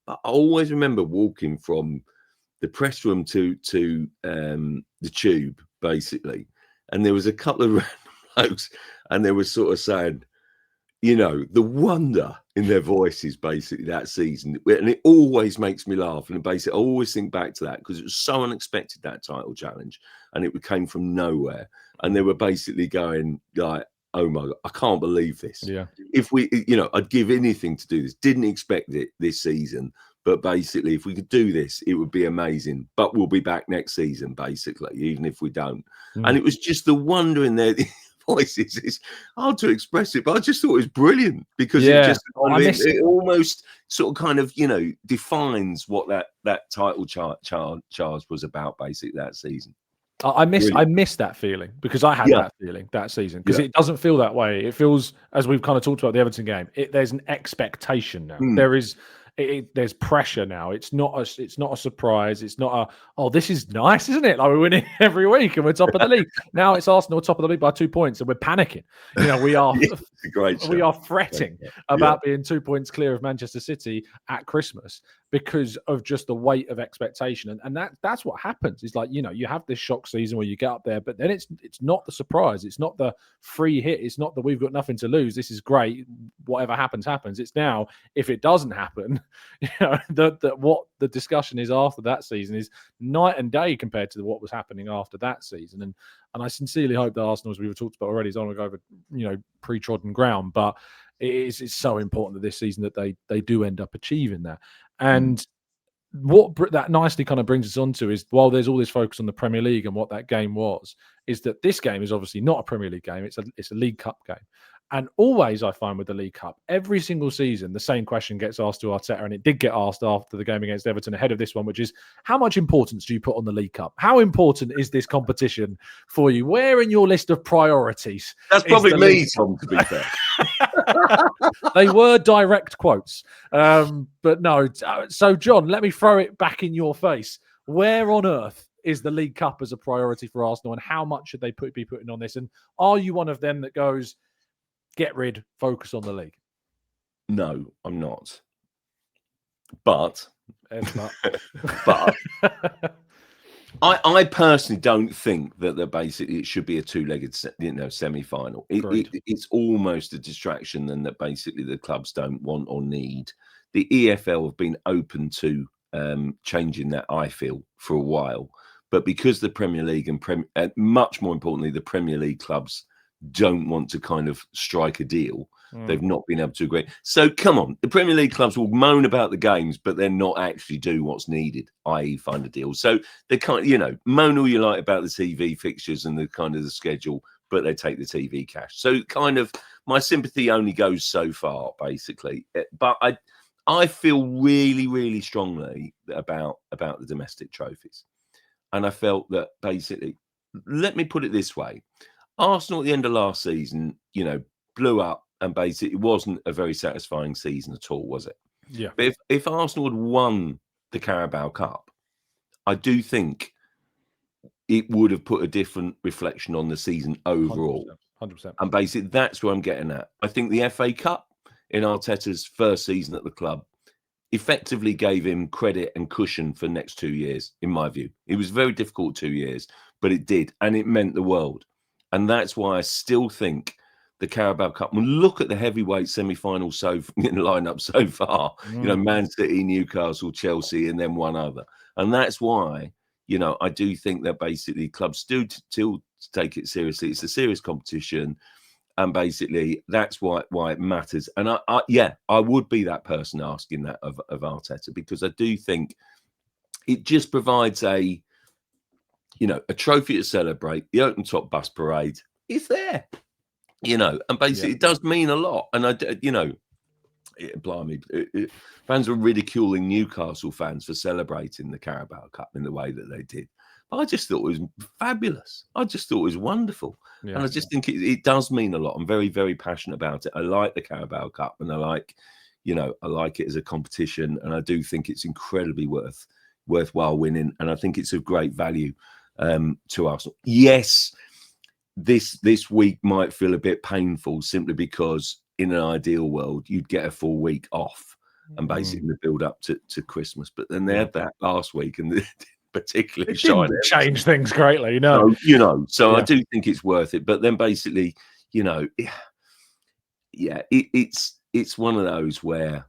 But I always remember walking from the press room to the tube, basically, and there was a couple of random blokes, and they were sort of saying, the wonder in their voices, basically, that season. And it always makes me laugh. And basically, I always think back to that, because it was so unexpected, that title challenge, and it came from nowhere. And they were basically going like, oh my God, I can't believe this. Yeah. If we, I'd give anything to do this. Didn't expect it this season. But basically, if we could do this, it would be amazing. But we'll be back next season, basically, even if we don't. And it was just the wonder in their voices. It's hard to express it, but I just thought it was brilliant, because it almost sort of kind of, defines what that title charge was about, basically, that season. I miss that feeling, because I had that feeling that season, because it doesn't feel that way. It feels, as we've kind of talked about the Everton game, there's an expectation now. There's pressure now. It's not a surprise. It's not this is nice, isn't it? Like, we're winning every week and we're top of the league. Now it's Arsenal top of the league by 2 points, and we're panicking. We are we are fretting about being 2 points clear of Manchester City at Christmas, because of just the weight of expectation. And that's what happens. It's like, you have this shock season where you get up there, but then it's not the surprise. It's not the free hit. It's not that we've got nothing to lose. This is great. Whatever happens, happens. It's now, if it doesn't happen, what the discussion is after that season is night and day compared to what was happening after that season. And I sincerely hope that Arsenal, as we were talked about already, is on to go over, pre-trodden ground. But it's so important that this season that they do end up achieving that. And what that nicely kind of brings us on to is, while there's all this focus on the Premier League and what that game was, is that this game is obviously not a Premier League game. It's a League Cup game. And always, I find with the League Cup, every single season, the same question gets asked to Arteta, and it did get asked after the game against Everton ahead of this one, which is, how much importance do you put on the League Cup? How important is this competition for you? Where in your list of priorities? That's probably me, Tom, to be fair. They were direct quotes. But no. So, John, let me throw it back in your face. Where on earth is the League Cup as a priority for Arsenal, and how much should they be putting on this? And are you one of them that goes, get rid, focus on the league? No, I'm not. But I personally don't think that basically it should be a two-legged semi-final. It's almost a distraction than that basically the clubs don't want or need. The EFL have been open to changing that, I feel, for a while. But because the Premier League and much more importantly, the Premier League clubs don't want to kind of strike a deal, they've not been able to agree. So come on, the Premier League clubs will moan about the games, but then not actually do what's needed, i.e. find a deal. So they can't, moan all you like about the TV fixtures and the kind of the schedule, but they take the TV cash. So kind of my sympathy only goes so far, basically. But I feel really, really strongly about the domestic trophies. And I felt that basically, let me put it this way. Arsenal at the end of last season, blew up, and basically it wasn't a very satisfying season at all, was it? Yeah. But if Arsenal had won the Carabao Cup, I do think it would have put a different reflection on the season overall. 100%. And basically that's where I'm getting at. I think the FA Cup in Arteta's first season at the club effectively gave him credit and cushion for the next 2 years, in my view. It was very difficult 2 years, but it did, and it meant the world. And that's why I still think the Carabao Cup, when look at the heavyweight semi-final lineup so far, Man City, Newcastle, Chelsea, and then one other. And that's why, I do think that basically clubs still take it seriously. It's a serious competition. And basically that's why it matters. And I would be that person asking that of Arteta, because I do think it just provides a trophy to celebrate. The open top bus parade is there, and basically it does mean a lot. And blimey, fans were ridiculing Newcastle fans for celebrating the Carabao Cup in the way that they did. I just thought it was fabulous. I just thought it was wonderful. And I just think it does mean a lot. I'm very, very passionate about it. I like the Carabao Cup, and I like it as a competition. And I do think it's incredibly worthwhile winning. And I think it's of great value to Arsenal. Yes, this week might feel a bit painful simply because in an ideal world, you'd get a full week off and basically build up to Christmas. But then they had that last week, and particularly it didn't change things greatly, So I do think it's worth it. But then basically, it's one of those where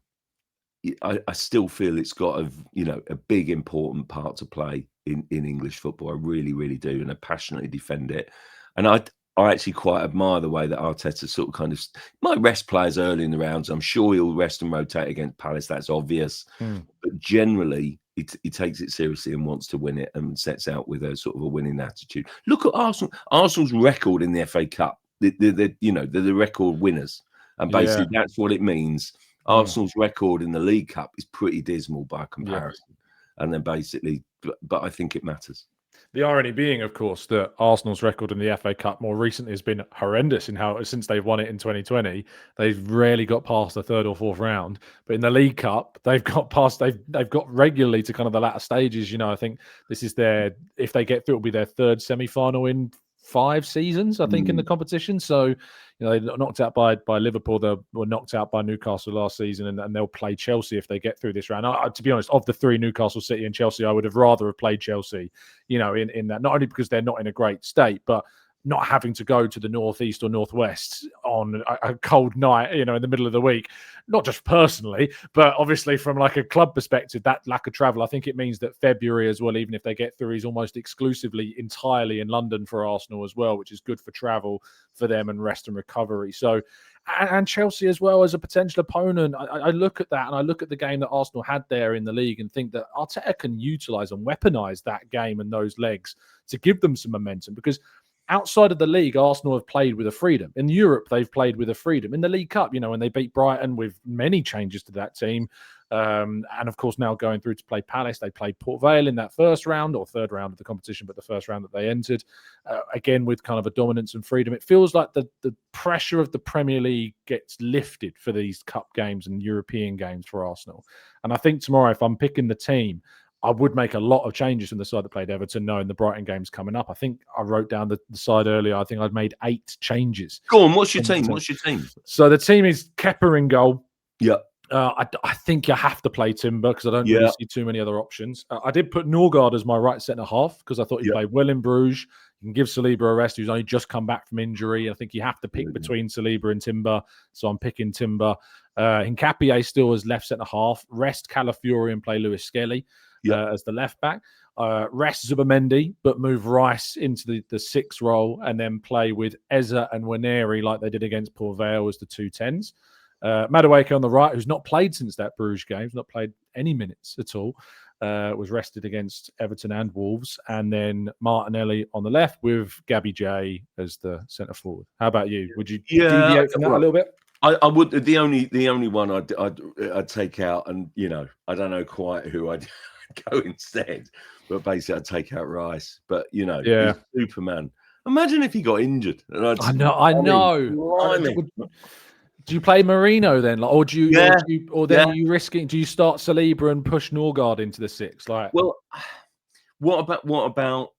I still feel it's got a big important part to play in English football. I really, really do, and I passionately defend it. And I actually quite admire the way that Arteta sort of kind of might rest players early in the rounds. I'm sure he'll rest and rotate against Palace. That's obvious. But generally, he takes it seriously and wants to win it and sets out with a sort of a winning attitude. Look at Arsenal. Arsenal's record in the FA Cup. They're the record winners. And basically that's what it means. Arsenal's record in the League Cup is pretty dismal by comparison. And then basically, but I think it matters. The irony being, of course, that Arsenal's record in the FA Cup more recently has been horrendous in how, since they've won it in 2020, they've rarely got past the third or fourth round. But in the League Cup, they've got past, they've got regularly to kind of the latter stages. I think this is if they get through, it'll be their third semi-final in 5 seasons, I think, in the competition. So, they got knocked out by Liverpool. They were knocked out by Newcastle last season, and they'll play Chelsea if they get through this round. To be honest, of the 3, Newcastle, City and Chelsea, I would have rather have played Chelsea, in that, not only because they're not in a great state, but not having to go to the northeast or northwest on a cold night, in the middle of the week. Not just personally, but obviously from like a club perspective, that lack of travel, I think it means that February as well, even if they get through, is almost exclusively entirely in London for Arsenal as well, which is good for travel for them and rest and recovery. So, and Chelsea as well as a potential opponent. I look at that and I look at the game that Arsenal had there in the league and think that Arteta can utilise and weaponise that game and those legs to give them some momentum, because outside of the league, Arsenal have played with a freedom. In Europe, they've played with a freedom. In the League Cup, when they beat Brighton with many changes to that team, and of course now going through to play Palace, they played Port Vale in that first round or third round of the competition, but the first round that they entered, again with kind of a dominance and freedom. It feels like the pressure of the Premier League gets lifted for these cup games and European games for Arsenal. And I think tomorrow, if I'm picking the team, I would make a lot of changes from the side that played Everton, knowing the Brighton game's coming up. I think I wrote down the side earlier. I think I'd made 8 changes. Go on, what's your team? What's your team? So the team is Kepa in goal. Yeah. I think you have to play Timber because I don't really see too many other options. I did put Norgard as my right centre half because I thought he played well in Bruges. You can give Saliba a rest, who's only just come back from injury. I think you have to pick between Saliba and Timber, so I'm picking Timber. Nkapie still as left centre half. Rest Calafiori and play Lewis Skelly as the left back. Rest Zubimendi, but move Rice into the 6 role and then play with Eza and Nwaneri like they did against Port Vale as the 2 10s. Madueke on the right, who's not played since that Bruges game, not played any minutes at all, was rested against Everton and Wolves. And then Martinelli on the left with Gabby J as the centre forward. How about you? Would you deviate from that a little bit? I would. The only one I'd take out, and I don't know quite who I'd go instead, but basically I'd take out Rice. But he's Superman. Imagine if he got injured. And I know. Do you play Marino then, or do you, are you risking? Do you start Saliba and push Norgard into the 6? Like, well, what about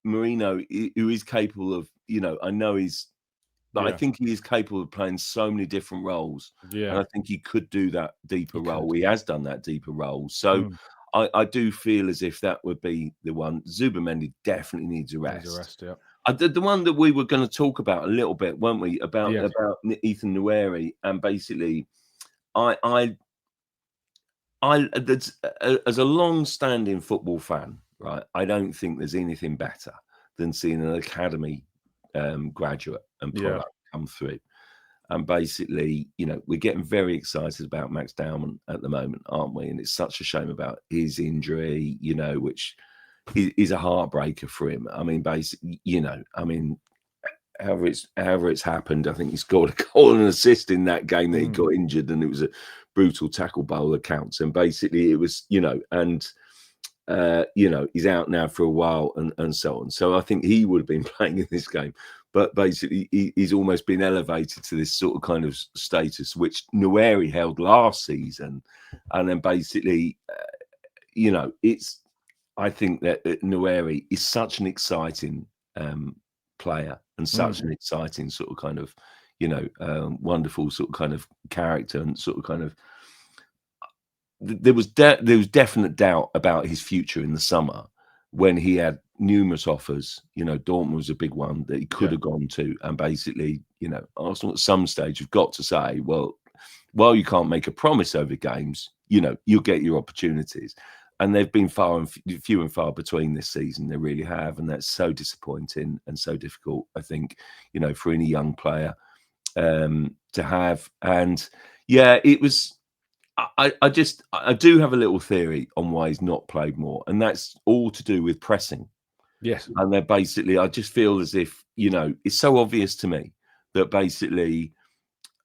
Marino, who is capable of I know he's. But I think he is capable of playing so many different roles. Yeah. And I think he could do that deeper role. He has done that deeper role. So I do feel as if that would be the one. Zubimendi definitely needs a rest. The one that we were going to talk about a little bit, weren't we? About Ethan Nwaneri. And basically, I as a long-standing football fan, right, I don't think there's anything better than seeing an academy graduate and product come through. And basically, we're getting very excited about Max Dowman at the moment, aren't we? And it's such a shame about his injury, which is a heartbreaker for him. I mean, basically, however it's happened, I think he scored a goal and an assist in that game that he got injured, and it was a brutal tackle bowler counts. And basically it was, he's out now for a while and so on. So I think he would have been playing in this game. But basically, he's almost been elevated to this sort of kind of status, which Nwaneri held last season. And then basically, I think that Nwaneri is such an exciting player and such an exciting sort of kind of, wonderful sort of kind of character and sort of kind of. There was definite doubt about his future in the summer when he had numerous offers. Dortmund was a big one that he could have gone to, and basically, Arsenal at some stage have got to say, well, while you can't make a promise over games, you'll get your opportunities, and they've been few and far between this season. They really have, and that's so disappointing and so difficult, I think, for any young player to have. And it was. I do have a little theory on why he's not played more, and that's all to do with pressing. Yes. And they're basically, I just feel as if, it's so obvious to me that basically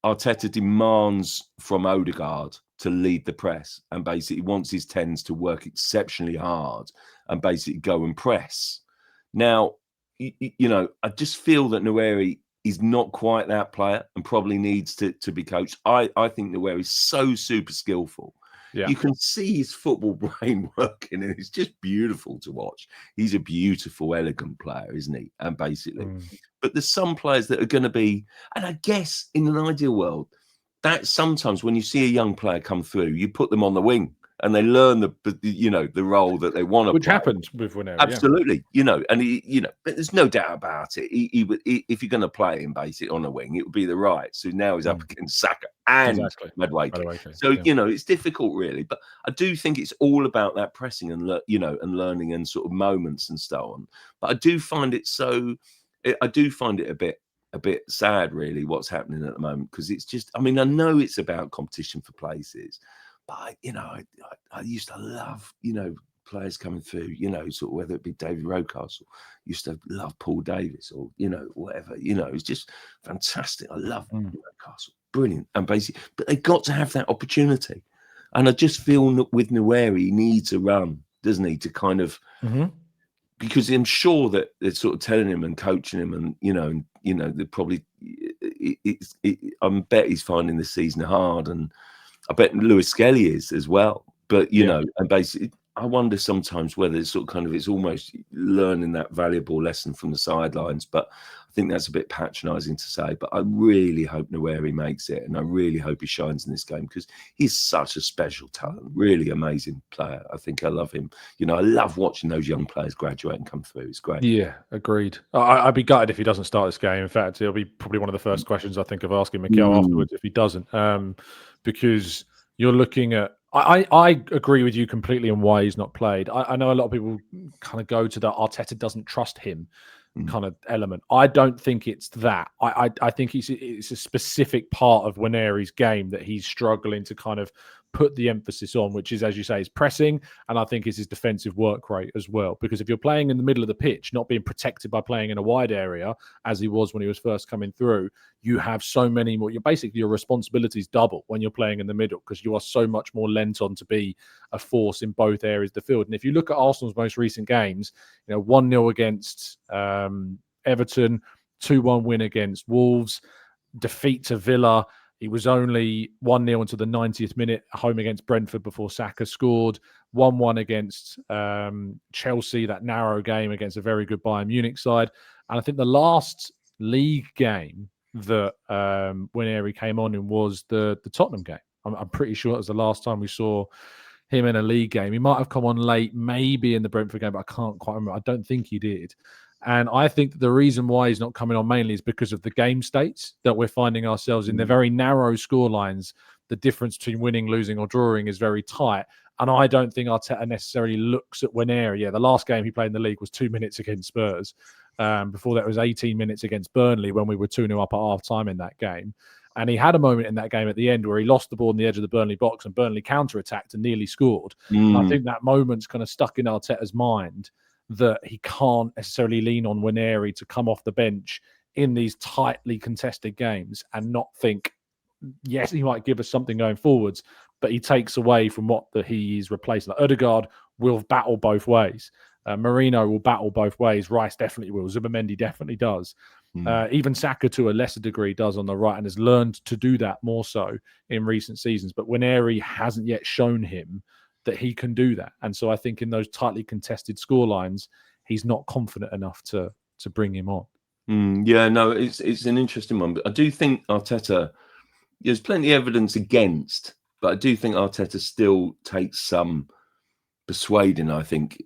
Arteta demands from Odegaard to lead the press and basically wants his 10s to work exceptionally hard and basically go and press. Now, I just feel that Nwaneri is not quite that player and probably needs to be coached. I think Nwaneri is so super skillful. Yeah. You can see his football brain working, and it's just beautiful to watch. He's a beautiful, elegant player, isn't he? And basically, but there's some players that are going to be, and I guess in an ideal world, that sometimes when you see a young player come through, you put them on the wing and they learn the role that they want to play. Which happened with Nwaneri. Absolutely, and but there's no doubt about it. He would, if you're going to play him basically on a wing, it would be the right. So now he's up against Saka and Madueke. So it's difficult really, but I do think it's all about that pressing and and learning and sort of moments and so on. But I do find it a bit sad really what's happening at the moment, because it's just, I know it's about competition for places. But I used to love, players coming through, you know, sort of whether it be David Rocastle, used to love Paul Davis or, you know, whatever, you know, it's just fantastic. I love Rocastle, brilliant. And basically, but they got to have that opportunity. And I just feel that with Nwaneri, he needs a run, doesn't he, to kind of, because I'm sure that they're sort of telling him and coaching him, and they're probably. I bet he's finding this season hard, and I bet Lewis Skelly is as well. But you know, and basically, I wonder sometimes whether it's sort of kind of it's almost learning that valuable lesson from the sidelines. But I think that's a bit patronising to say. But I really hope Nwaneri makes it, and I really hope he shines in this game because he's such a special talent, really amazing player. I think I love him. You know, I love watching those young players graduate and come through. It's great. Yeah, agreed. I'd be gutted if he doesn't start this game. In fact, it'll be probably one of the first questions I think of asking Mikel afterwards if he doesn't, because you're looking at. I agree with you completely on why he's not played. I know a lot of people kind of go to the Arteta doesn't trust him kind of element. I don't think it's that. I think it's a specific part of Nwaneri's game that he's struggling to kind of put the emphasis on, which is, as you say, his pressing, and I think is his defensive work rate as well. Because if you're playing in the middle of the pitch, not being protected by playing in a wide area, as he was when he was first coming through, you have so many more. You're basically, your responsibilities double when you're playing in the middle because you are so much more lent on to be a force in both areas of the field. And if you look at Arsenal's most recent games, 1-0 against Everton, 2-1 win against Wolves, defeat to Villa. It was only 1-0 until the 90th minute, home against Brentford before Saka scored. 1-1 against Chelsea, that narrow game against a very good Bayern Munich side. And I think the last league game that Nwaneri came on in was the Tottenham game. I'm pretty sure it was the last time we saw him in a league game. He might have come on late, maybe in the Brentford game, but I can't quite remember. I don't think he did. And I think that the reason why he's not coming on mainly is because of the game states that we're finding ourselves in. They're very narrow score lines. The difference between winning, losing, or drawing is very tight. And I don't think Arteta necessarily looks at Nwaneri. Yeah, the last game he played in the league was 2 minutes against Spurs. Before that, it was 18 minutes against Burnley when we were 2-0 up at half-time in that game. And he had a moment in that game at the end where he lost the ball on the edge of the Burnley box and Burnley counter-attacked and nearly scored. And I think that moment's kind of stuck in Arteta's mind that he can't necessarily lean on Nwaneri to come off the bench in these tightly contested games and not think, yes, he might give us something going forwards, but he takes away from what he is replacing. Like Odegaard will battle both ways. Marino will battle both ways. Rice definitely will. Zubimendi definitely does. Even Saka, to a lesser degree, does on the right and has learned to do that more so in recent seasons. But Nwaneri hasn't yet shown him that he can do that. And so I think in those tightly contested scorelines, he's not confident enough to bring him on. Yeah, no, it's an interesting one. But I do think Arteta, there's plenty of evidence against, but I do think Arteta still takes some persuading, I think,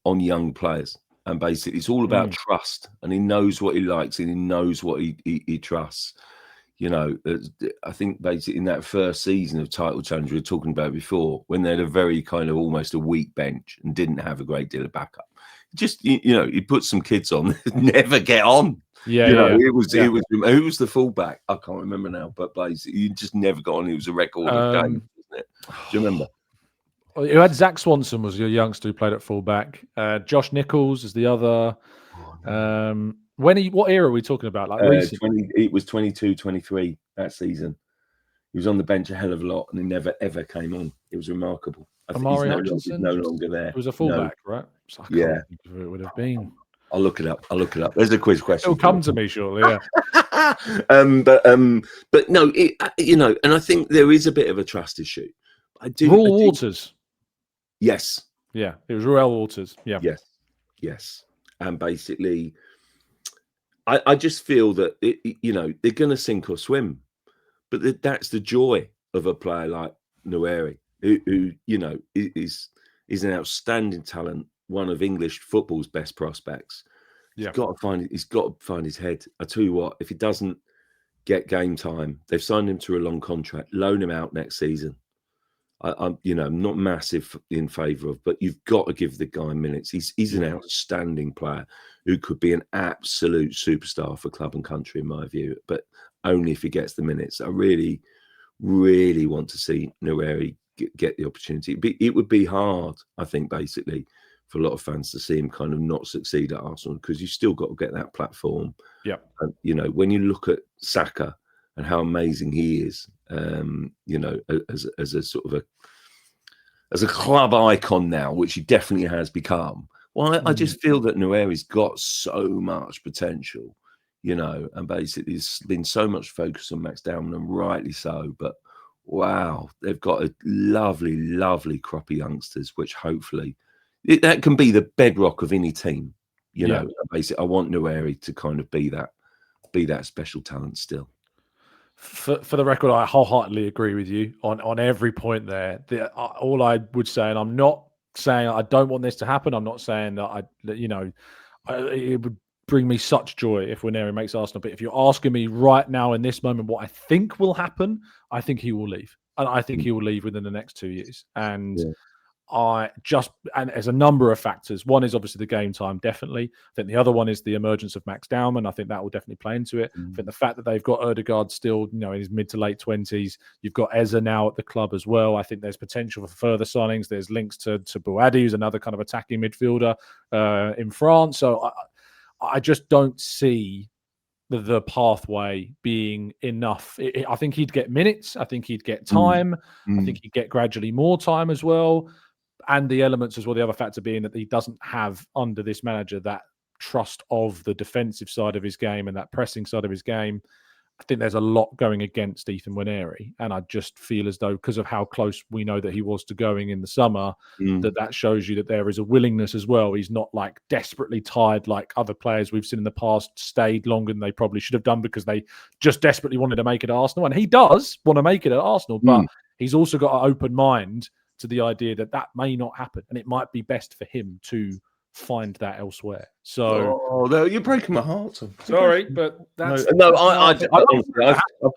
on young players. And basically, it's all about trust. And he knows what he likes and he knows what he trusts. I think basically in that first season of title challenge we were talking about before, when they had a very kind of almost a weak bench and didn't have a great deal of backup, just he put some kids on that never get on. It was who was the fullback? I can't remember now, but basically he just never got on. It was a record of game, wasn't it? Do you remember? You had Zach Swanson was your youngster who played at fullback. Josh Nichols is the other. What era are we talking about? Like recent? It was 22, 23 that season. He was on the bench a hell of a lot, and he never ever came on. It was remarkable. I think he's no longer there. It was a fullback, right? So I can't think of who it would have been. I'll look it up. There's a quiz question. It'll come to me shortly. Yeah. But no, and I think there is a bit of a trust issue. Ruel Waters. Yes. Yeah, it was Ruel Waters. Yeah. Yes. And basically, I just feel that they're going to sink or swim, but that's the joy of a player like Nwaneri, who is an outstanding talent, one of English football's best prospects. He's got to find his head. I tell you what, if he doesn't get game time, they've signed him to a long contract. Loan him out next season. I'm not massive in favour of, but you've got to give the guy minutes. He's an outstanding player who could be an absolute superstar for club and country, in my view, but only if he gets the minutes. I really, really want to see Nwaneri get the opportunity. It would be hard, I think, basically, for a lot of fans to see him kind of not succeed at Arsenal, because you've still got to get that platform. Yeah. And, you know, when you look at Saka and how amazing he is, you know, as a sort of as a club icon now, which he definitely has become. Well, I just feel that Nwaneri's got so much potential, you know, and basically there's been so much focus on Max Dowman, and rightly so. But wow, they've got a lovely, lovely crop of youngsters, which hopefully that can be the bedrock of any team. You know, basically, I want Nwaneri to kind of be that special talent still. For the record, I wholeheartedly agree with you on every point there. All I would say, and I'm not saying I don't want this to happen. I'm not saying that it would bring me such joy if Nwaneri makes Arsenal. But if you're asking me right now in this moment what I think will happen, I think he will leave. And I think he will leave within the next 2 years. And and there's a number of factors. One is obviously the game time, definitely. I think the other one is the emergence of Max Dowman. I think that will definitely play into it. I think the fact that they've got Ødegaard still, you know, in his mid to late 20s. You've got Eza now at the club as well. I think there's potential for further signings. There's links to Bouadi, who's another kind of attacking midfielder in France. So I just don't see the pathway being enough. I think he'd get minutes. I think he'd get time. I think he'd get gradually more time as well. And the elements as well, the other factor being that he doesn't have under this manager that trust of the defensive side of his game and that pressing side of his game. I think there's a lot going against Ethan Nwaneri. And I just feel as though, because of how close we know that he was to going in the summer, that shows you that there is a willingness as well. He's not like desperately tired like other players we've seen in the past, stayed longer than they probably should have done because they just desperately wanted to make it at Arsenal. And he does want to make it at Arsenal, but he's also got an open mind to the idea that may not happen, and it might be best for him to find that elsewhere. So, no, you're breaking my heart. Sorry, but that's I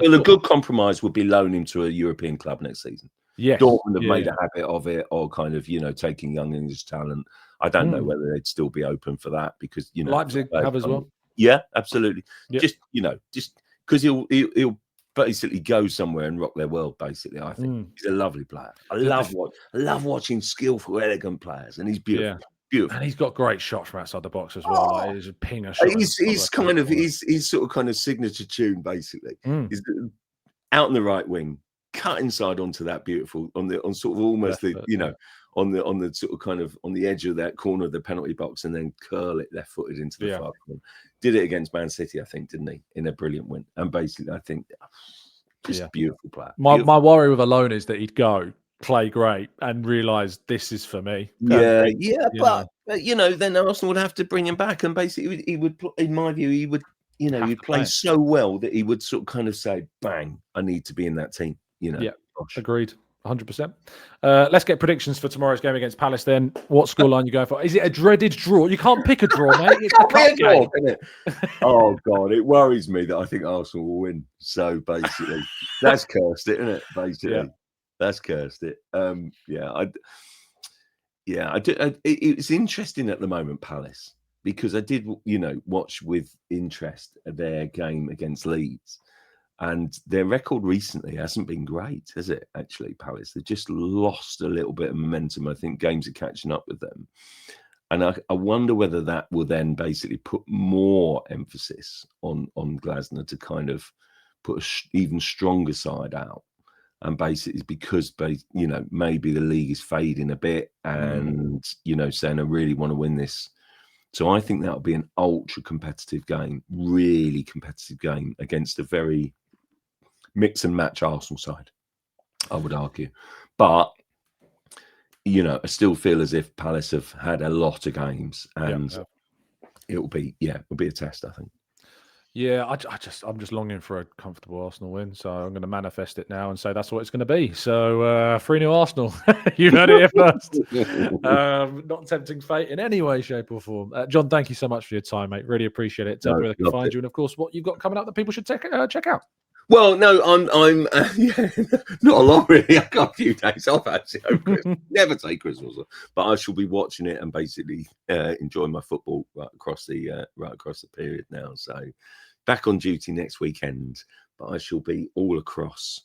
feel a good compromise would be loan him to a European club next season. Yes, Dortmund have made a habit of it, or kind of, you know, taking young English talent. I don't know whether they'd still be open for that, because, you know, Leipzig have as well. Yeah, absolutely. Yep. Just because he'll basically go somewhere and rock their world. Basically, I think he's a lovely player. I love watching skillful, elegant players, and he's beautiful. Yeah. Beautiful. And he's got great shots from outside the box as well. Like, he's a pinger shot. He's sort of kind of signature tune, basically. He's out in the right wing, cut inside onto that beautiful on sort of almost on the sort of kind of on the edge of that corner of the penalty box, and then curl it left-footed into the far corner. Did it against Man City, I think, didn't he? In a brilliant win. And basically, I think just beautiful player. My worry with Alone is that he'd go, play great, and realise this is for me. But you know, then Arsenal would have to bring him back, and basically he would, in my view, he'd play so well that he would sort of kind of say, "Bang, I need to be in that team." You know, agreed. 100%. Let's get predictions for tomorrow's game against Palace then. What scoreline you going for? Is it a dreaded draw? You can't pick a draw, mate. It's a cup game. Isn't it? Oh, God. It worries me that I think Arsenal will win. So, basically, that's cursed it, isn't it? Basically, that's cursed it. It's interesting at the moment, Palace, because I did, watch with interest their game against Leeds. And their record recently hasn't been great, has it, actually, Palace? They've just lost a little bit of momentum. I think games are catching up with them. And I wonder whether that will then basically put more emphasis on Glasner to kind of put an even stronger side out. And basically, because, maybe the league is fading a bit and, saying, I really want to win this. So I think that'll be an ultra competitive game, really competitive game against a very mix and match Arsenal side, I would argue. But, I still feel as if Palace have had a lot of games, and it'll be a test, I think. Yeah, I'm just longing for a comfortable Arsenal win, so I'm going to manifest it now and say that's what it's going to be. So 3-0 Arsenal. You heard it here first. Not tempting fate in any way, shape, or form. John, thank you so much for your time, mate. Really appreciate it. Tell me where they can find you, and of course, what you've got coming up that people should check out. Well, no, I'm not a lot really. I've got a few days off actually. Never take Christmas off, but I shall be watching it and basically enjoying my football right across the period now. So back on duty next weekend, but I shall be all across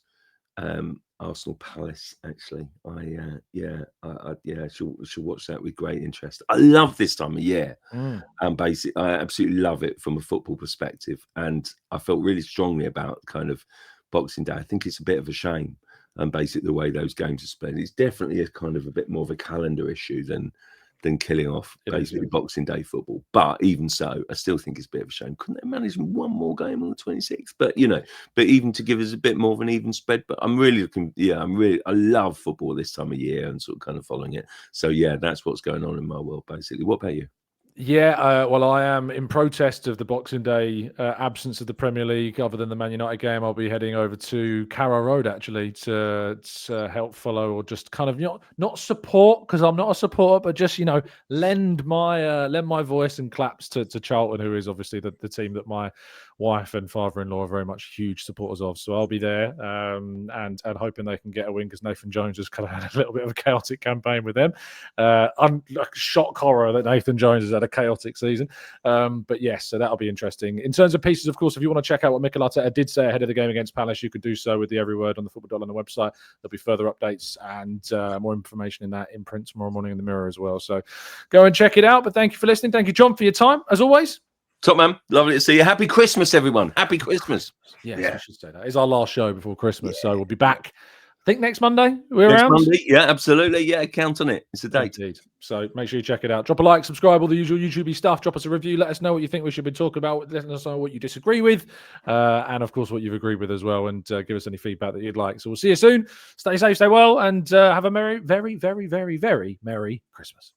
Arsenal Palace. Actually, she'll watch that with great interest. I love this time of year, and basically, I absolutely love it from a football perspective. And I felt really strongly about kind of Boxing Day. I think it's a bit of a shame, and basically the way those games are spent. It's definitely a kind of a bit more of a calendar issue than killing off basically Boxing Day football. But even so, I still think it's a bit of a shame. Couldn't they manage one more game on the 26th? But but even to give us a bit more of an even spread. But I'm really looking, I love football this time of year and sort of kind of following it. So that's what's going on in my world basically. What about you? Yeah, well, I am in protest of the Boxing Day absence of the Premier League. Other than the Man United game, I'll be heading over to Carrow Road actually to help follow, or just kind of not support, because I'm not a supporter, but just lend my voice and claps to Charlton, who is obviously the team that my wife and father-in-law are very much huge supporters of. So I'll be there and hoping they can get a win, because Nathan Jones has kind of had a little bit of a chaotic campaign with them. I'm like shock horror that Nathan Jones has had a chaotic season. But yes, so that'll be interesting. In terms of pieces, of course, if you want to check out what Mikel Arteta did say ahead of the game against Palace, you could do so with the Every Word on the football.london website. There'll be further updates and more information in that in print tomorrow morning in the Mirror as well. So go and check it out. But thank you for listening. Thank you, John, for your time, as always. Top man, lovely to see you. Happy Christmas, everyone. Happy Christmas. Yes, we should say that. It's our last show before Christmas, so we'll be back. I think next Monday we're next around. Monday, yeah, absolutely. Yeah, count on it. It's a date. Indeed. So make sure you check it out. Drop a like, subscribe, all the usual YouTube stuff. Drop us a review. Let us know what you think we should be talking about. Let us know what you disagree with, and of course what you've agreed with as well. And give us any feedback that you'd like. So we'll see you soon. Stay safe, stay well, and have a merry, very, very, very, very merry Christmas.